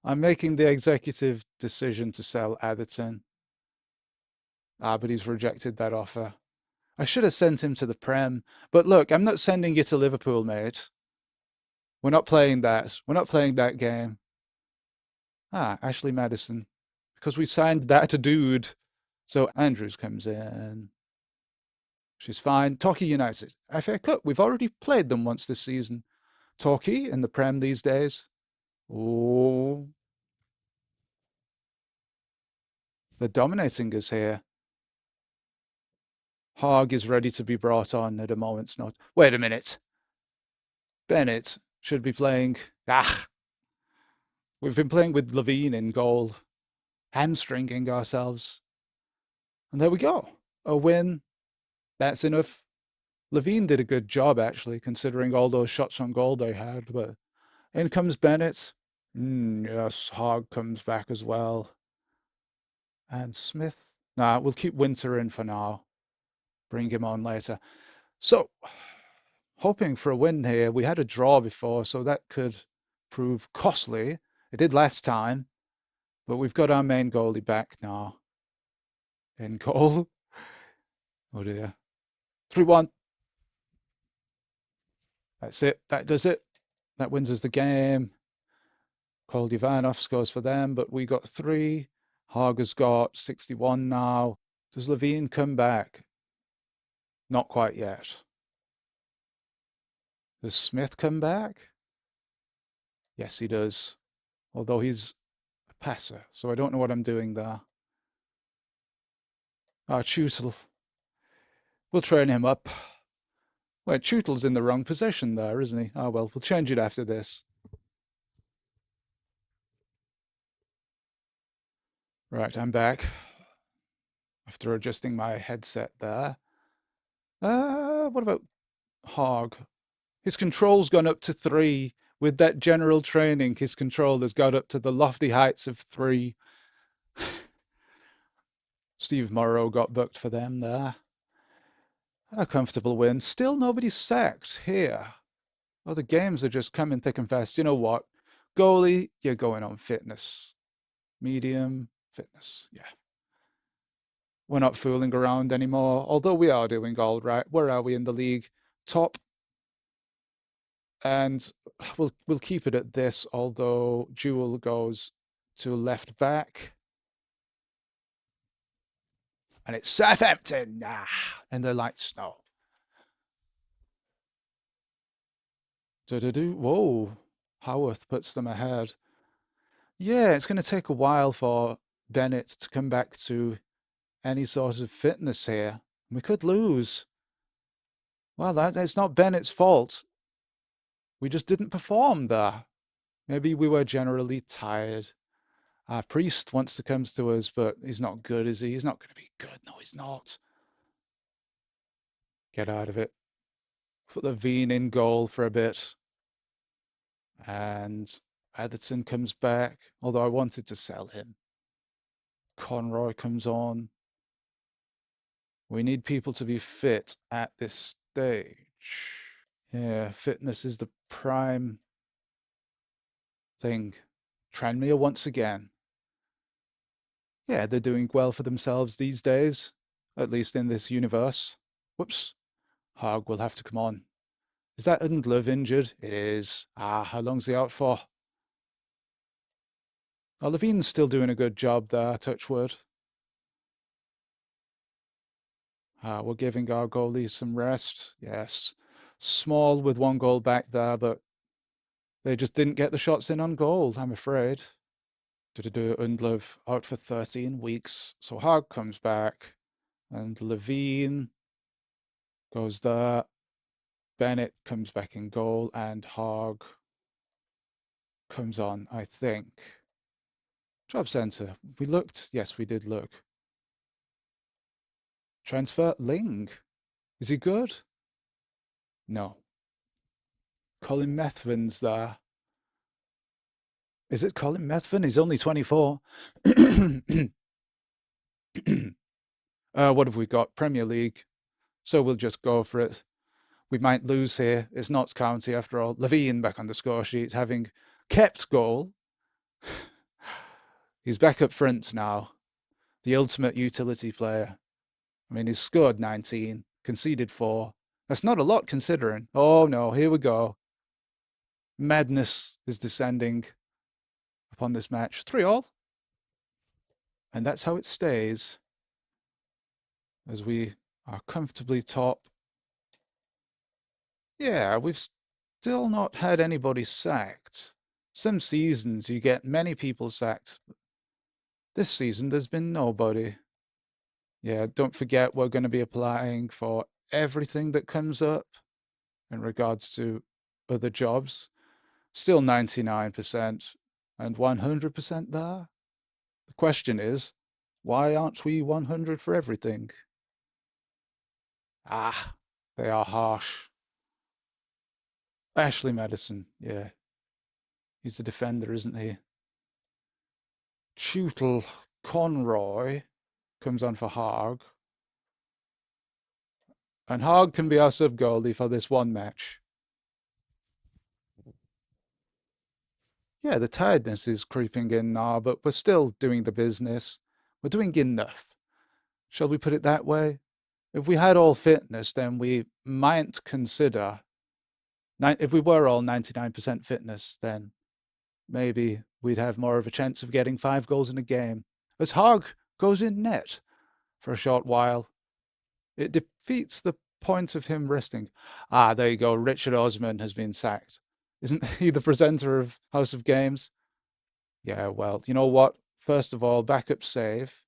I'm making the executive decision to sell Atherton. But he's rejected that offer. I should have sent him to the Prem. But look, I'm not sending you to Liverpool, mate. We're not playing that. We're not playing that game. Ashley Madison. Because we signed that dude. So Andrews comes in. She's fine. Torquay United. FA Cup. We've already played them once this season. Torquay in the Prem these days. Oh, they're dominating us here. Hog is ready to be brought on at a moment's notice. Wait a minute. Bennett should be playing. Ah, we've been playing with Levine in goal, hamstringing ourselves. And there we go. A win. That's enough. Levine did a good job, actually, considering all those shots on goal they had. But in comes Bennett. Yes, Hogg comes back as well. And Smith. Nah, we'll keep Winter in for now. Bring him on later. So, hoping for a win here. We had a draw before, so that could prove costly. It did last time, but we've got our main goalie back now. In goal. Oh dear. 3-1. That's it. That does it. That wins us the game. Koldivanov scores for them, but we got 3. Harger's got 61 now. Does Levine come back? Not quite yet. Does Smith come back? Yes, he does. Although he's a passer, so I don't know what I'm doing there. Chutel. We'll train him up. Wait, Chutel's in the wrong position there, isn't he? Oh well, we'll change it after this. Right, I'm back. After adjusting my headset there. What about Hog? His control's gone up to 3. With that general training, his control has got up to the lofty heights of 3. Steve Morrow got booked for them there. A comfortable win. Still nobody's sacked here. Oh, the games are just coming thick and fast. You know what? Goalie, you're going on fitness. Medium, fitness, yeah. We're not fooling around anymore, although we are doing all right. Where are we in the league? Top. And we'll keep it at this, although Jewel goes to left back. And it's Southampton. And they're like snow. Whoa. Howarth puts them ahead. Yeah, it's going to take a while for Bennett to come back to any sort of fitness here. We could lose. Well, it's not Bennett's fault. We just didn't perform there. Maybe we were generally tired. Priest wants to come to us, but he's not good, is he? He's not going to be good. No, he's not. Get out of it. Put Levine in goal for a bit. And Atherton comes back, although I wanted to sell him. Conroy comes on. We need people to be fit at this stage. Yeah, fitness is the prime thing. Tranmere once again. Yeah, they're doing well for themselves these days, at least in this universe. Whoops. Hogg will have to come on. Is that Undlov injured? It is. How long's he out for? Oh, Levine's still doing a good job there, touchwood. We're giving our goalie some rest. Yes. Small with 1 goal back there, but they just didn't get the shots in on goal, I'm afraid. Undlov out for 13 weeks. So Hogg comes back. And Levine goes there. Bennett comes back in goal. And Hogg comes on, I think. Job centre. We looked. Yes, we did look. Transfer Ling. Is he good? No. Colin Methven's there. Is it Colin Methven? He's only 24. What have we got? Premier League. So we'll just go for it. We might lose here. It's Notts County after all. Levine back on the score sheet, having kept goal. He's back up front now. The ultimate utility player. I mean, he's scored 19, conceded 4. That's not a lot considering. Oh no, here we go. Madness is descending upon this match. 3-all. And that's how it stays. As we are comfortably top. Yeah, we've still not had anybody sacked. Some seasons you get many people sacked. This season there's been nobody. Yeah, don't forget we're going to be applying for everything that comes up in regards to other jobs. Still 99% and 100% there. The question is, why aren't we 100 for everything? Ah, they are harsh. Ashley Madison, yeah. He's the defender, isn't he? Tootle Conroy comes on for Haag. And Haag can be our sub-goalie for this one match. Yeah, the tiredness is creeping in now, but we're still doing the business. We're doing enough. Shall we put it that way? If we had all fitness, then we might consider... If we were all 99% fitness, then maybe we'd have more of a chance of getting 5 goals in a game. As Haag goes in net for a short while, it defeats the point of him resting. Ah, there you go. Richard Osman has been sacked. Isn't he the presenter of House of Games? Yeah, well, you know what? First of all, backup save.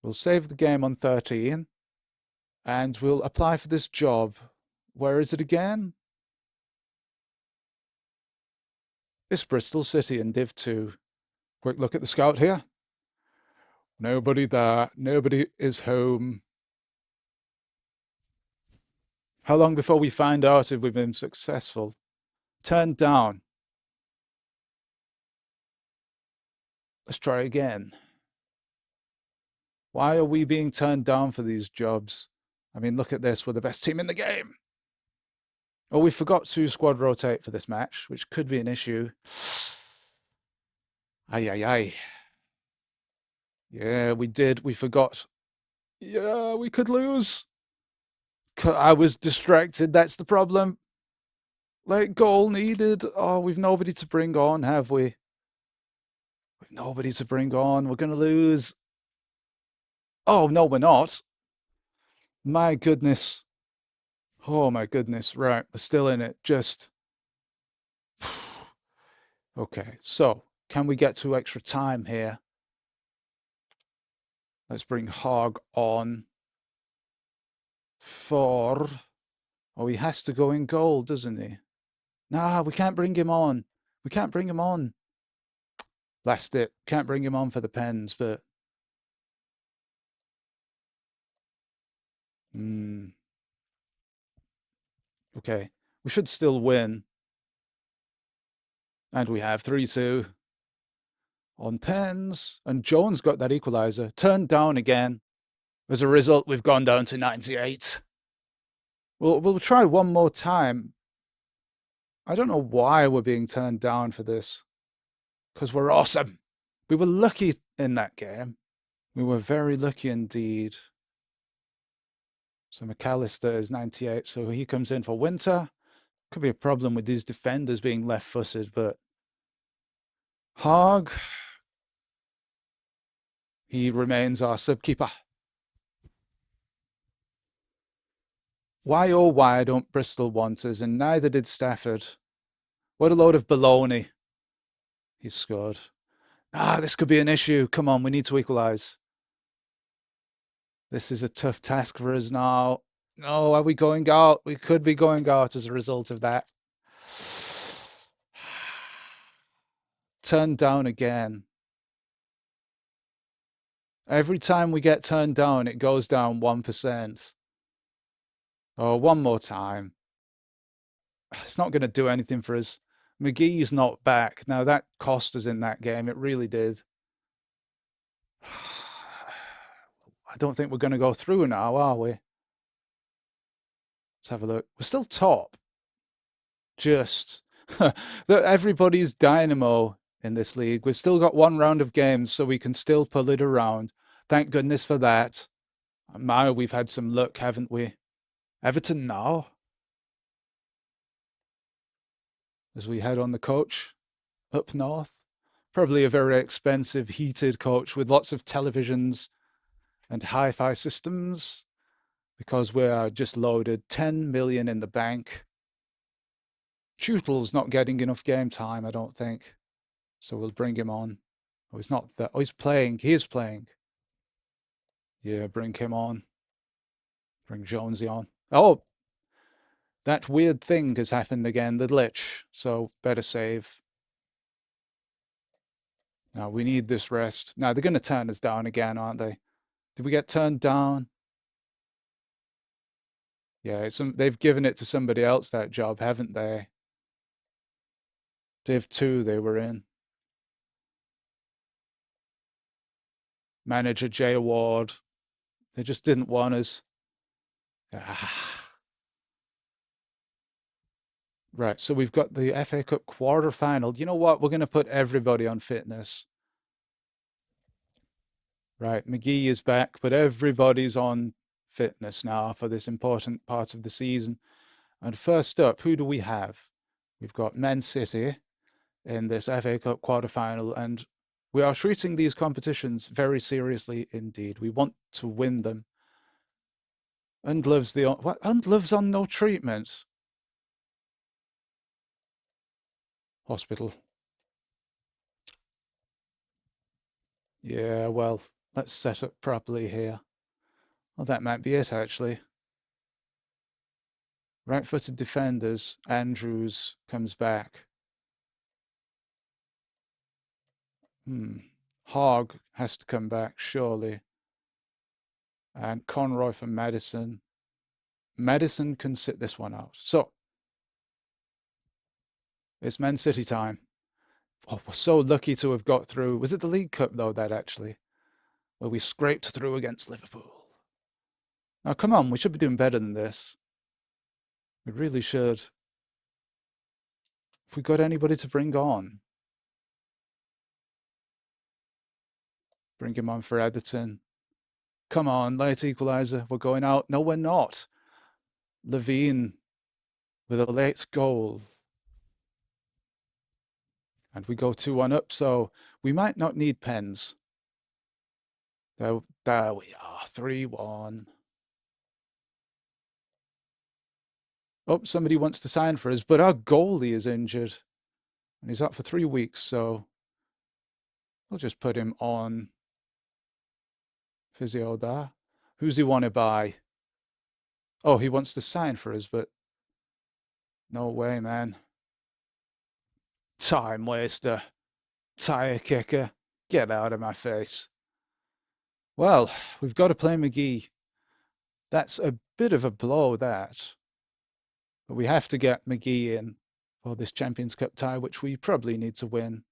We'll save the game on 13. And we'll apply for this job. Where is it again? It's Bristol City in Div 2. Quick look at the scout here. Nobody there. Nobody is home. How long before we find out if we've been successful? Turned down. Let's try again. Why are we being turned down for these jobs? I mean, look at this. We're the best team in the game. Oh, we forgot to squad rotate for this match, which could be an issue. Ay, ay, ay. Yeah, we did. We forgot. Yeah, we could lose. I was distracted. That's the problem. Late goal needed. Oh, we've nobody to bring on, have we? We've nobody to bring on. We're going to lose. Oh, no, we're not. My goodness. Oh, my goodness. Right, we're still in it. Just... Okay, so can we get to extra time here? Let's bring Haag on for... Oh, he has to go in goal, doesn't he? Nah, we can't bring him on. We can't bring him on. Blast it. Can't bring him on for the Pens, but... Okay, we should still win. And we have 3-2 on Pens. And Jones got that equaliser. Turned down again. As a result, we've gone down to 98. We'll try one more time. I don't know why we're being turned down for this. Because we're awesome. We were lucky in that game. We were very lucky indeed. So McAllister is 98, so he comes in for Winter. Could be a problem with these defenders being left-footed, but... Haag. He remains our sub-keeper. Why oh why don't Bristol want us, and neither did Stafford. What a load of baloney. He scored. Ah, this could be an issue. Come on, we need to equalise. This is a tough task for us now. No, are we going out? We could be going out as a result of that. Turned down again. Every time we get turned down, it goes down 1%. Oh, one more time. It's not going to do anything for us. McGee's not back. Now, that cost us in that game. It really did. I don't think we're going to go through now, are we? Let's have a look. We're still top. Just. Everybody's dynamo in this league. We've still got one round of games, so we can still pull it around. Thank goodness for that. My, we've had some luck, haven't we? Everton now. As we head on the coach up north. Probably a very expensive, heated coach with lots of televisions and hi-fi systems, because we are just loaded 10 million in the bank. Tutel's not getting enough game time, I don't think. So we'll bring him on. Oh, he's not there. Oh, he's playing. He is playing. Yeah, bring him on. Bring Jonesy on. Oh, that weird thing has happened again, the glitch. So better save. Now we need this rest. Now they're going to turn us down again, aren't they? Did we get turned down? Yeah, they've given it to somebody else, that job, haven't they? Div 2 they were in. Manager Jay Award. They just didn't want us. Right, so we've got the FA Cup quarter-final. You know what? We're going to put everybody on fitness. Right, McGee is back, but everybody's on fitness now for this important part of the season. And first up, who do we have? We've got Man City in this FA Cup quarter-final, and we are treating these competitions very seriously indeed. We want to win them. Undlove's on no treatment. Hospital. Yeah, well, let's set up properly here. Well, that might be it, actually. Right-footed defenders. Andrews comes back. Hogg has to come back, surely. And Conroy for Madison. Madison can sit this one out. So, it's Man City time. Oh, we're so lucky to have got through. Was it the League Cup, though, that actually? Where we scraped through against Liverpool. Now, come on, we should be doing better than this. We really should. If we got anybody to bring on. Bring him on for Everton. Come on, late equaliser. We're going out. No, we're not. Levine with a late goal. And we go 2-1 up, so we might not need pens. There we are, 3-1. Oh, somebody wants to sign for us, but our goalie is injured. And he's out for 3 weeks, so we'll just put him on physio there. Who's he want to buy? Oh, he wants to sign for us, but no way, man. Time waster. Tire kicker. Get out of my face. Well, we've got to play McGee. That's a bit of a blow, that. But we have to get McGee in for this Champions Cup tie, which we probably need to win.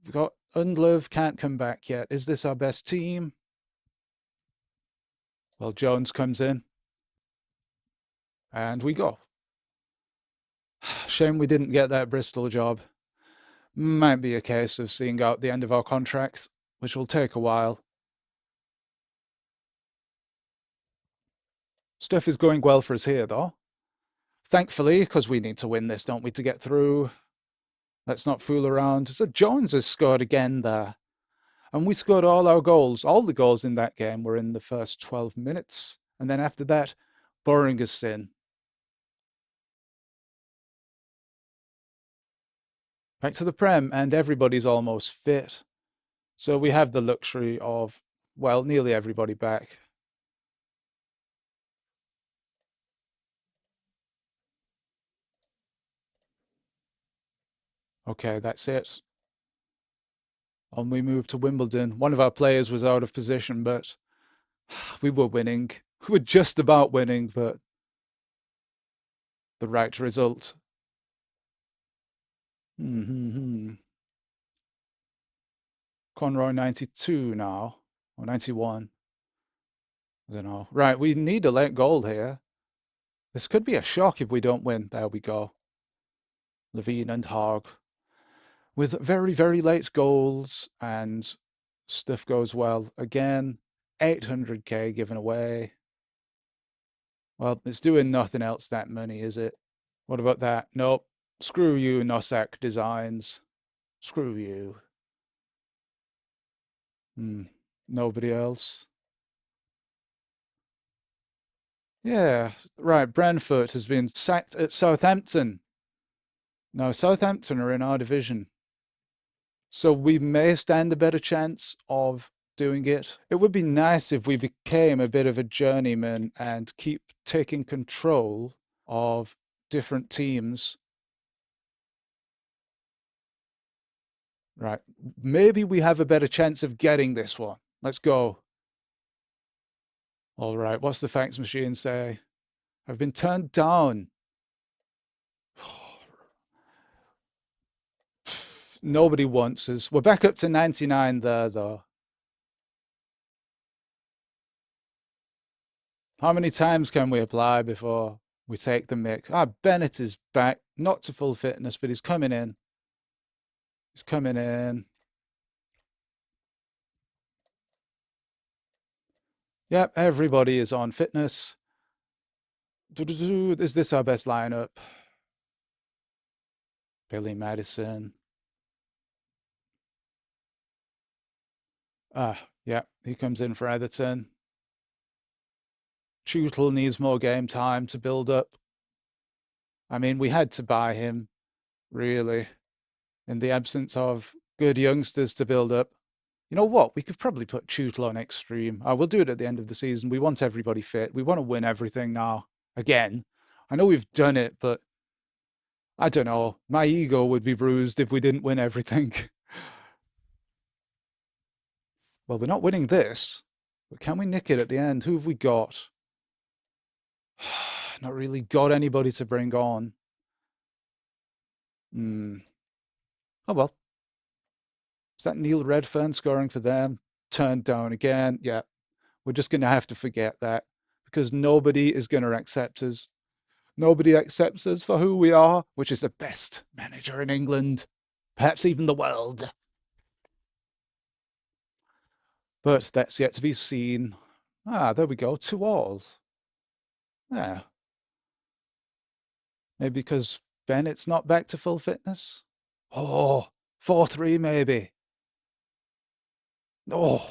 We've got Undlove, can't come back yet. Is this our best team? Well, Jones comes in. And we go. Shame we didn't get that Bristol job. Might be a case of seeing out the end of our contract, which will take a while. Stuff is going well for us here, though. Thankfully, because we need to win this, don't we, to get through. Let's not fool around. So Jones has scored again there. And we scored all our goals. All the goals in that game were in the first 12 minutes. And then after that, Borringerson. Back to the Prem, and everybody's almost fit. So we have the luxury of, well, nearly everybody back. Okay, that's it. And we move to Wimbledon. One of our players was out of position, but we were winning. We were just about winning, but the right result. Conroy 92 now, or 91. I don't know. Right, we need a late goal here. This could be a shock if we don't win. There we go. Levine and Hogg. With very, very late goals, and stuff goes well. Again, 800k given away. Well, it's doing nothing else, that money, is it? What about that? Nope. Screw you, Nossack Designs. Screw you. Nobody else. Yeah, right. Brentford has been sacked at Southampton. Now, Southampton are in our division, so we may stand a better chance of doing it. It would be nice if we became a bit of a journeyman and keep taking control of different teams. Right, maybe we have a better chance of getting this one. Let's go. All right, what's the fax machine say? I've been turned down. Nobody wants us. We're back up to 99 there, though. How many times can we apply before we take the mick? Ah, Bennett is back. Not to full fitness, but he's coming in. He's coming in. Yep, everybody is on fitness. Is this our best lineup? Billy Madison. Ah, yeah, he comes in for Etherton. Tootle needs more game time to build up. I mean, we had to buy him, really, in the absence of good youngsters to build up. You know what? We could probably put Tootle on extreme. We'll do it at the end of the season. We want everybody fit. We want to win everything now. Again. I know we've done it, but I don't know. My ego would be bruised if we didn't win everything. Well, we're not winning this, but can we nick it at the end? Who have we got? Not really got anybody to bring on. Oh, well. Is that Neil Redfern scoring for them? Turned down again. Yeah, we're just going to have to forget that because nobody is going to accept us. Nobody accepts us for who we are, which is the best manager in England, perhaps even the world. But that's yet to be seen. Ah, there we go, 2-2. Yeah. Maybe because Bennett's not back to full fitness? Oh, 4-3 maybe. Oh,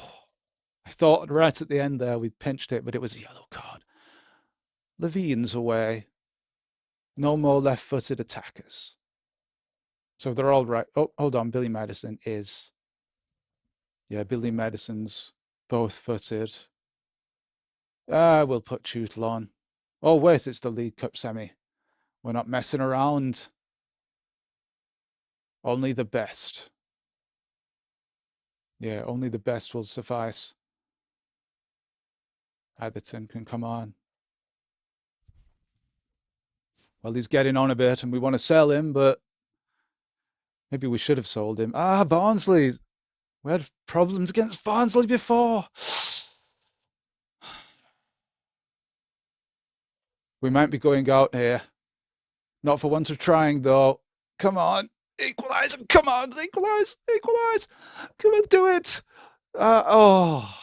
I thought right at the end there we'd pinched it, but it was a yellow card. Levine's away. No more left-footed attackers. So they're all right. Oh, hold on. Billy Madison is. Yeah, Billy Madison's both-footed. We'll put Tootle on. Oh, wait, it's the League Cup semi. We're not messing around. Only the best. Yeah, only the best will suffice. Atherton can come on. Well, he's getting on a bit and we want to sell him, but maybe we should have sold him. Ah, Barnsley. We had problems against Barnsley before. We might be going out here. Not for want of trying, though. Come on. Equalize. Come on. Equalize. Equalize. Come on, do it. Oh.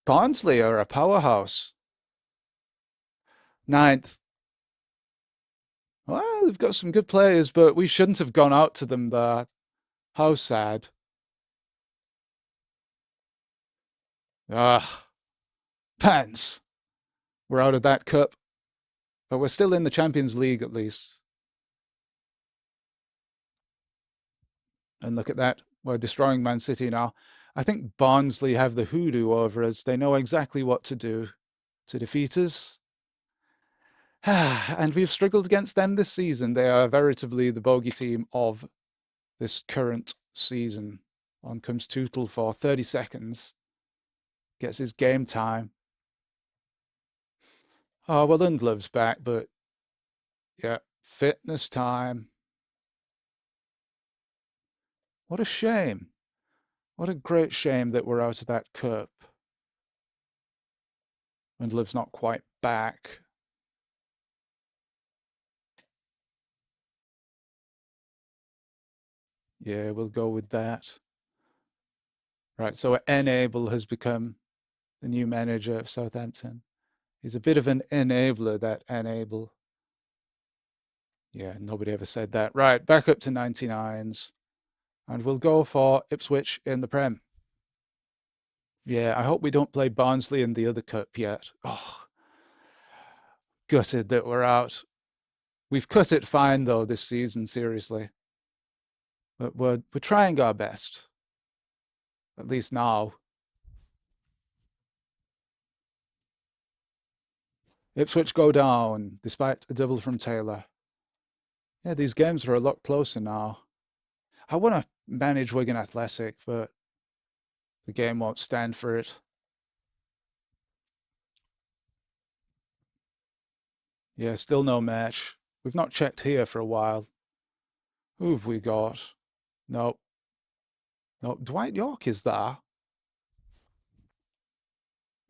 Barnsley are a powerhouse. 9th. Well, they've got some good players, but we shouldn't have gone out to them there. How sad. Pants. We're out of that cup. But we're still in the Champions League, at least. And look at that. We're destroying Man City now. I think Barnsley have the hoodoo over us. They know exactly what to do to defeat us. And we've struggled against them this season. They are veritably the bogey team of this current season. On comes Tootle for 30 seconds. Gets his game time. Oh, well, Lundlove's back, but yeah, fitness time. What a shame. What a great shame that we're out of that cup. Lundlove's not quite back. Yeah, we'll go with that. Right, so Enable has become the new manager of Southampton. He's a bit of an enabler, that Enable. Yeah, nobody ever said that. Right, back up to 99s. And we'll go for Ipswich in the Prem. Yeah, I hope we don't play Barnsley in the other cup yet. Oh, gutted that we're out. We've cut it fine, though, this season, seriously. But we're trying our best. At least now. Ipswich go down, despite a double from Taylor. Yeah, these games are a lot closer now. I want to manage Wigan Athletic, but the game won't stand for it. Yeah, still no match. We've not checked here for a while. Who've we got? Nope. Nope. Dwight York is there.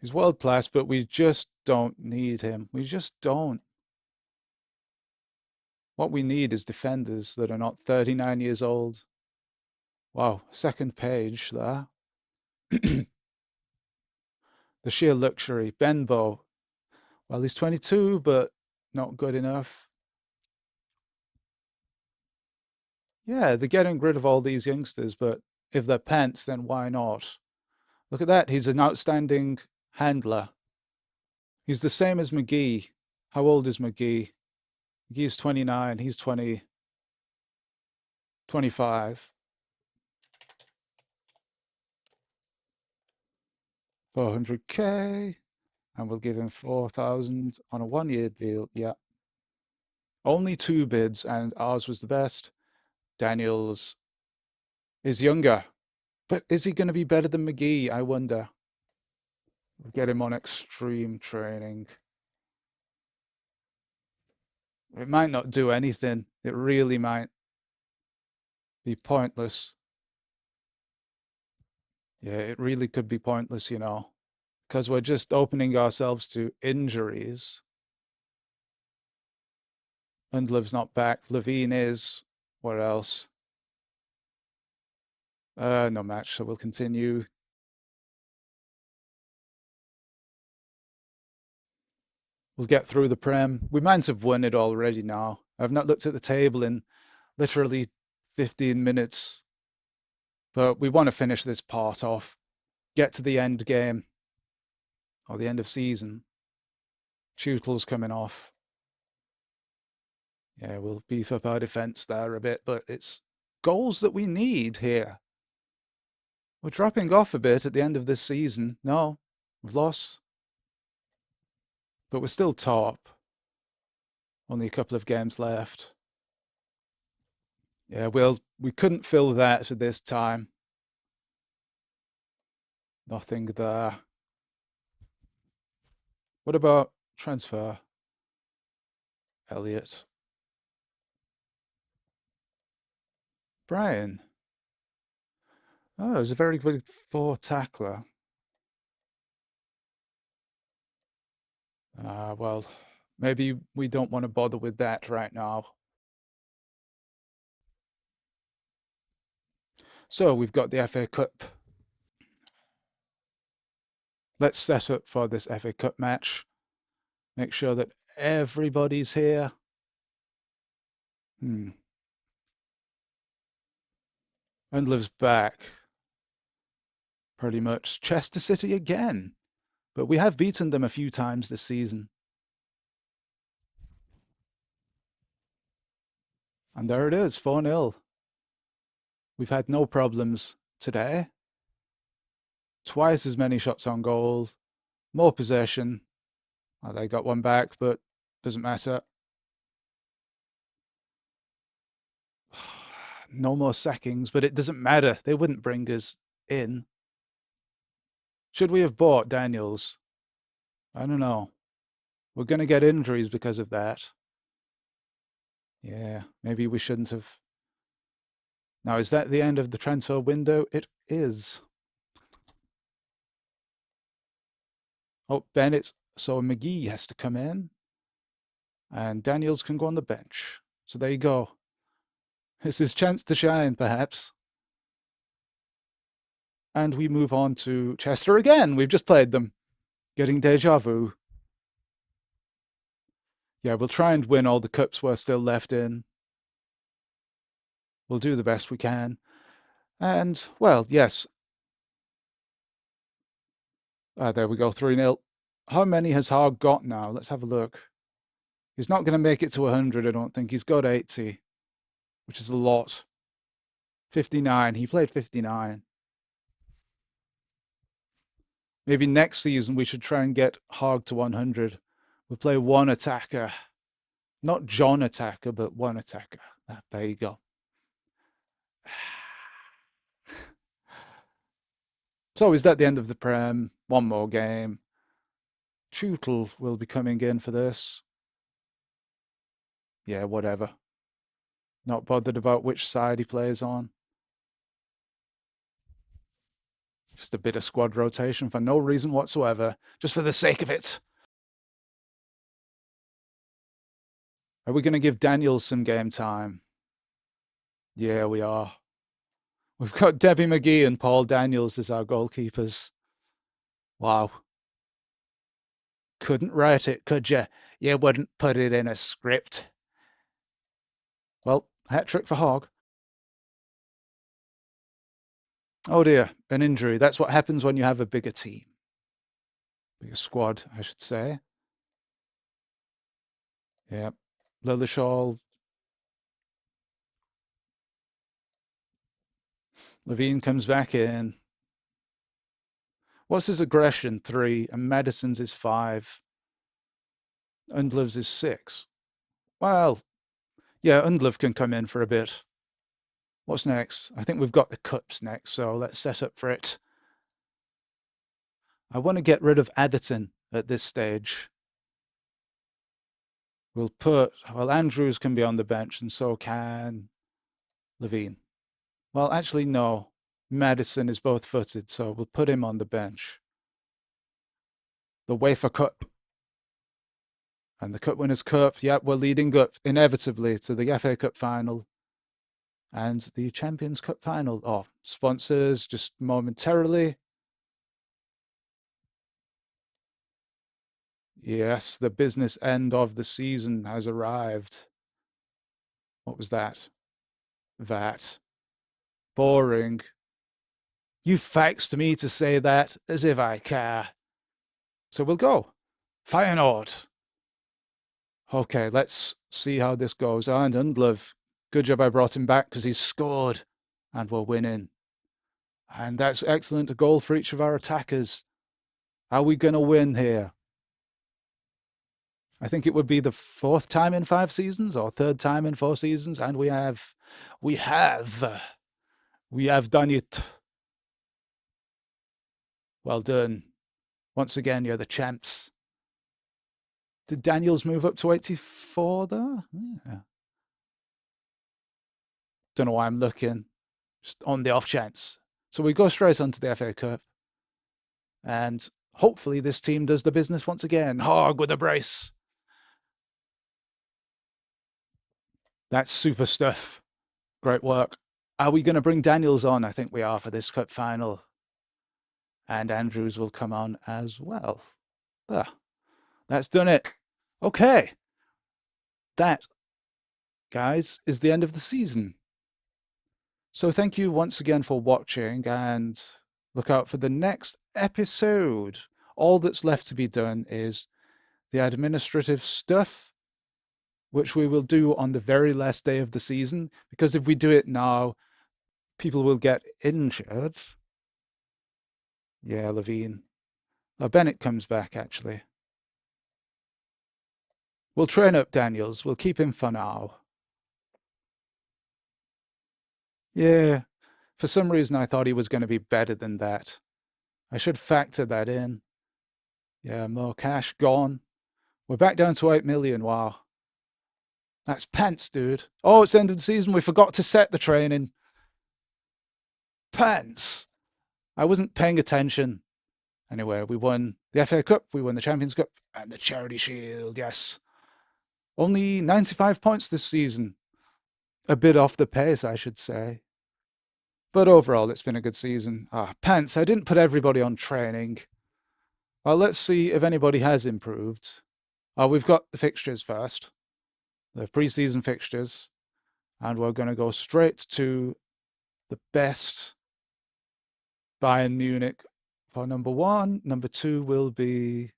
He's world class, but we just don't need him. We just don't. What we need is defenders that are not 39 years old. Wow, second page there. The sheer luxury. Benbow. Well, he's 22, but not good enough. Yeah, they're getting rid of all these youngsters, but if they're pants, then why not? Look at that. He's an outstanding handler. He's the same as McGee. How old is McGee? McGee's 29. He's 20. 25. 400k. And we'll give him 4,000 on a 1-year deal. Yeah. Only 2 bids, and ours was the best. Daniels is younger. But is he going to be better than McGee? I wonder. We'll get him on extreme training. It might not do anything. It really might be pointless. Yeah, it really could be pointless, you know, because we're just opening ourselves to injuries. Undlove's not back. Levine is. What else? No match, so we'll continue. We'll get through the Prem. We might have won it already now. I've not looked at the table in literally 15 minutes. But we want to finish this part off. Get to the end game. Or the end of season. Tootle's coming off. Yeah, we'll beef up our defence there a bit, but it's goals that we need here. We're dropping off a bit at the end of this season. No, we've lost. But we're still top. Only a couple of games left. Yeah, we couldn't fill that at this time. Nothing there. What about transfer? Elliot. Brian. Oh, he's a very good 4 tackler. Well, maybe we don't want to bother with that right now. So we've got the FA Cup. Let's set up for this FA Cup match. Make sure that everybody's here. Undlove's back. Pretty much. Chester City again. But we have beaten them a few times this season. And there it is, 4-0. We've had no problems today. Twice as many shots on goal. More possession. Well, they got one back, but doesn't matter. No more sackings, but it doesn't matter. They wouldn't bring us in. Should we have bought Daniels? I don't know. We're going to get injuries because of that. Yeah, maybe we shouldn't have. Now, is that the end of the transfer window? It is. Oh, Bennett. So McGee has to come in. And Daniels can go on the bench. So there you go. It's his chance to shine, perhaps. And we move on to Chester again. We've just played them. Getting deja vu. Yeah, we'll try and win all the cups we're still left in. We'll do the best we can. And, well, yes. There we go, 3-0. How many has Haag got now? Let's have a look. He's not going to make it to 100, I don't think. He's got 80, which is a lot. 59. He played 59. Maybe next season we should try and get Hog to 100. We'll play one attacker. Not John attacker, but one attacker. There you go. So is that the end of the Prem? One more game. Tootle will be coming in for this. Yeah, whatever. Not bothered about which side he plays on. Just a bit of squad rotation for no reason whatsoever, just for the sake of it. Are we going to give Daniels some game time? Yeah, we are. We've got Debbie McGee and Paul Daniels as our goalkeepers. Wow. Couldn't write it, could you? You wouldn't put it in a script. Well, hat trick for Hogg. Oh dear, an injury. That's what happens when you have a bigger team. Bigger squad, I should say. Yeah. Lillishall. Levine comes back in. What's his aggression? 3. And Madison's is 5. Undlov's is 6. Well, yeah, Undlov can come in for a bit. What's next? I think we've got the cups next, so let's set up for it. I want to get rid of Atherton at this stage. We'll put, well, Andrews can be on the bench, and so can Levine. Well, actually, no. Madison is both-footed, so we'll put him on the bench. The UEFA Cup. And the Cup Winners' Cup, yep, we're leading up inevitably to the FA Cup final and the Champions Cup final. Oh, sponsors just momentarily. Yes, the business end of the season has arrived. What was that? That. Boring. You faxed me to say that, as if I care. So we'll go. Feyenoord. Okay, let's see how this goes. And Undlov, good job I brought him back because he's scored and we're winning. And that's excellent. A goal for each of our attackers. Are we going to win here? I think it would be the 4th time in 5 seasons or 3rd time in 4 seasons. And we have done it. Well done. Once again, you're the champs. Did Daniels move up to 84 there? Yeah. Don't know why I'm looking. Just on the off chance. So we go straight onto the FA Cup. And hopefully this team does the business once again. Hog with a brace. That's super stuff. Great work. Are we going to bring Daniels on? I think we are for this cup final. And Andrews will come on as well. There. That's done it. Okay. That, guys, is the end of the season. So thank you once again for watching, and look out for the next episode. All that's left to be done is the administrative stuff, which we will do on the very last day of the season, because if we do it now, people will get injured. Yeah, Levine. Oh, Bennett comes back, actually. We'll train up Daniels. We'll keep him for now. Yeah, for some reason I thought he was going to be better than that. I should factor that in. Yeah, more cash gone. We're back down to 8 million. Wow. That's pants, dude. Oh, it's the end of the season. We forgot to set the training. Pants. I wasn't paying attention. Anyway, we won the FA Cup, we won the Champions Cup, and the Charity Shield, yes. Only 95 points this season. A bit off the pace, I should say. But overall, it's been a good season. Pants, I didn't put everybody on training. Well, let's see if anybody has improved. We've got the fixtures first. The pre-season fixtures. And we're going to go straight to the best. Bayern Munich for number 1. Number 2 will be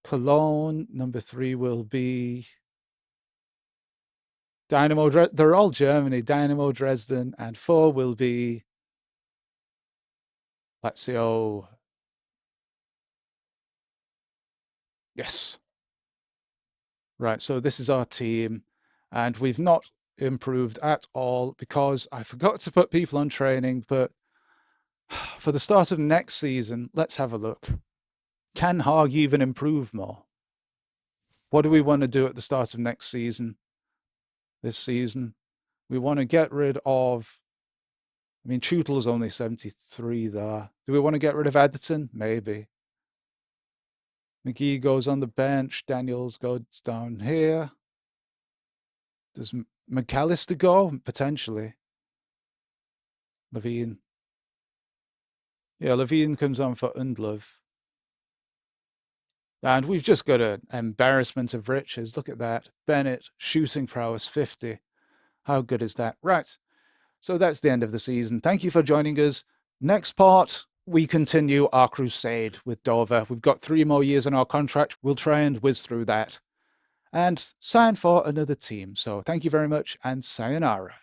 Cologne. Number 3 will be Dynamo Dresden. They're all Germany. Dynamo Dresden. And 4 will be Lazio. Yes. Right, so this is our team, and we've not improved at all because I forgot to put people on training, but for the start of next season, let's have a look. Can Haag even improve more? What do we want to do at the start of next season? This season, we want to get rid of, I mean, Tutel's only 73 there. Do we want to get rid of Edison? Maybe. McGee goes on the bench. Daniels goes down here. Does McAllister go? Potentially. Levine. Yeah, Levine comes on for Undlov. And we've just got an embarrassment of riches. Look at that. Bennett, shooting prowess 50. How good is that? Right. So that's the end of the season. Thank you for joining us. Next part, we continue our crusade with Dover. We've got 3 more years on our contract. We'll try and whiz through that and sign for another team. So thank you very much and sayonara.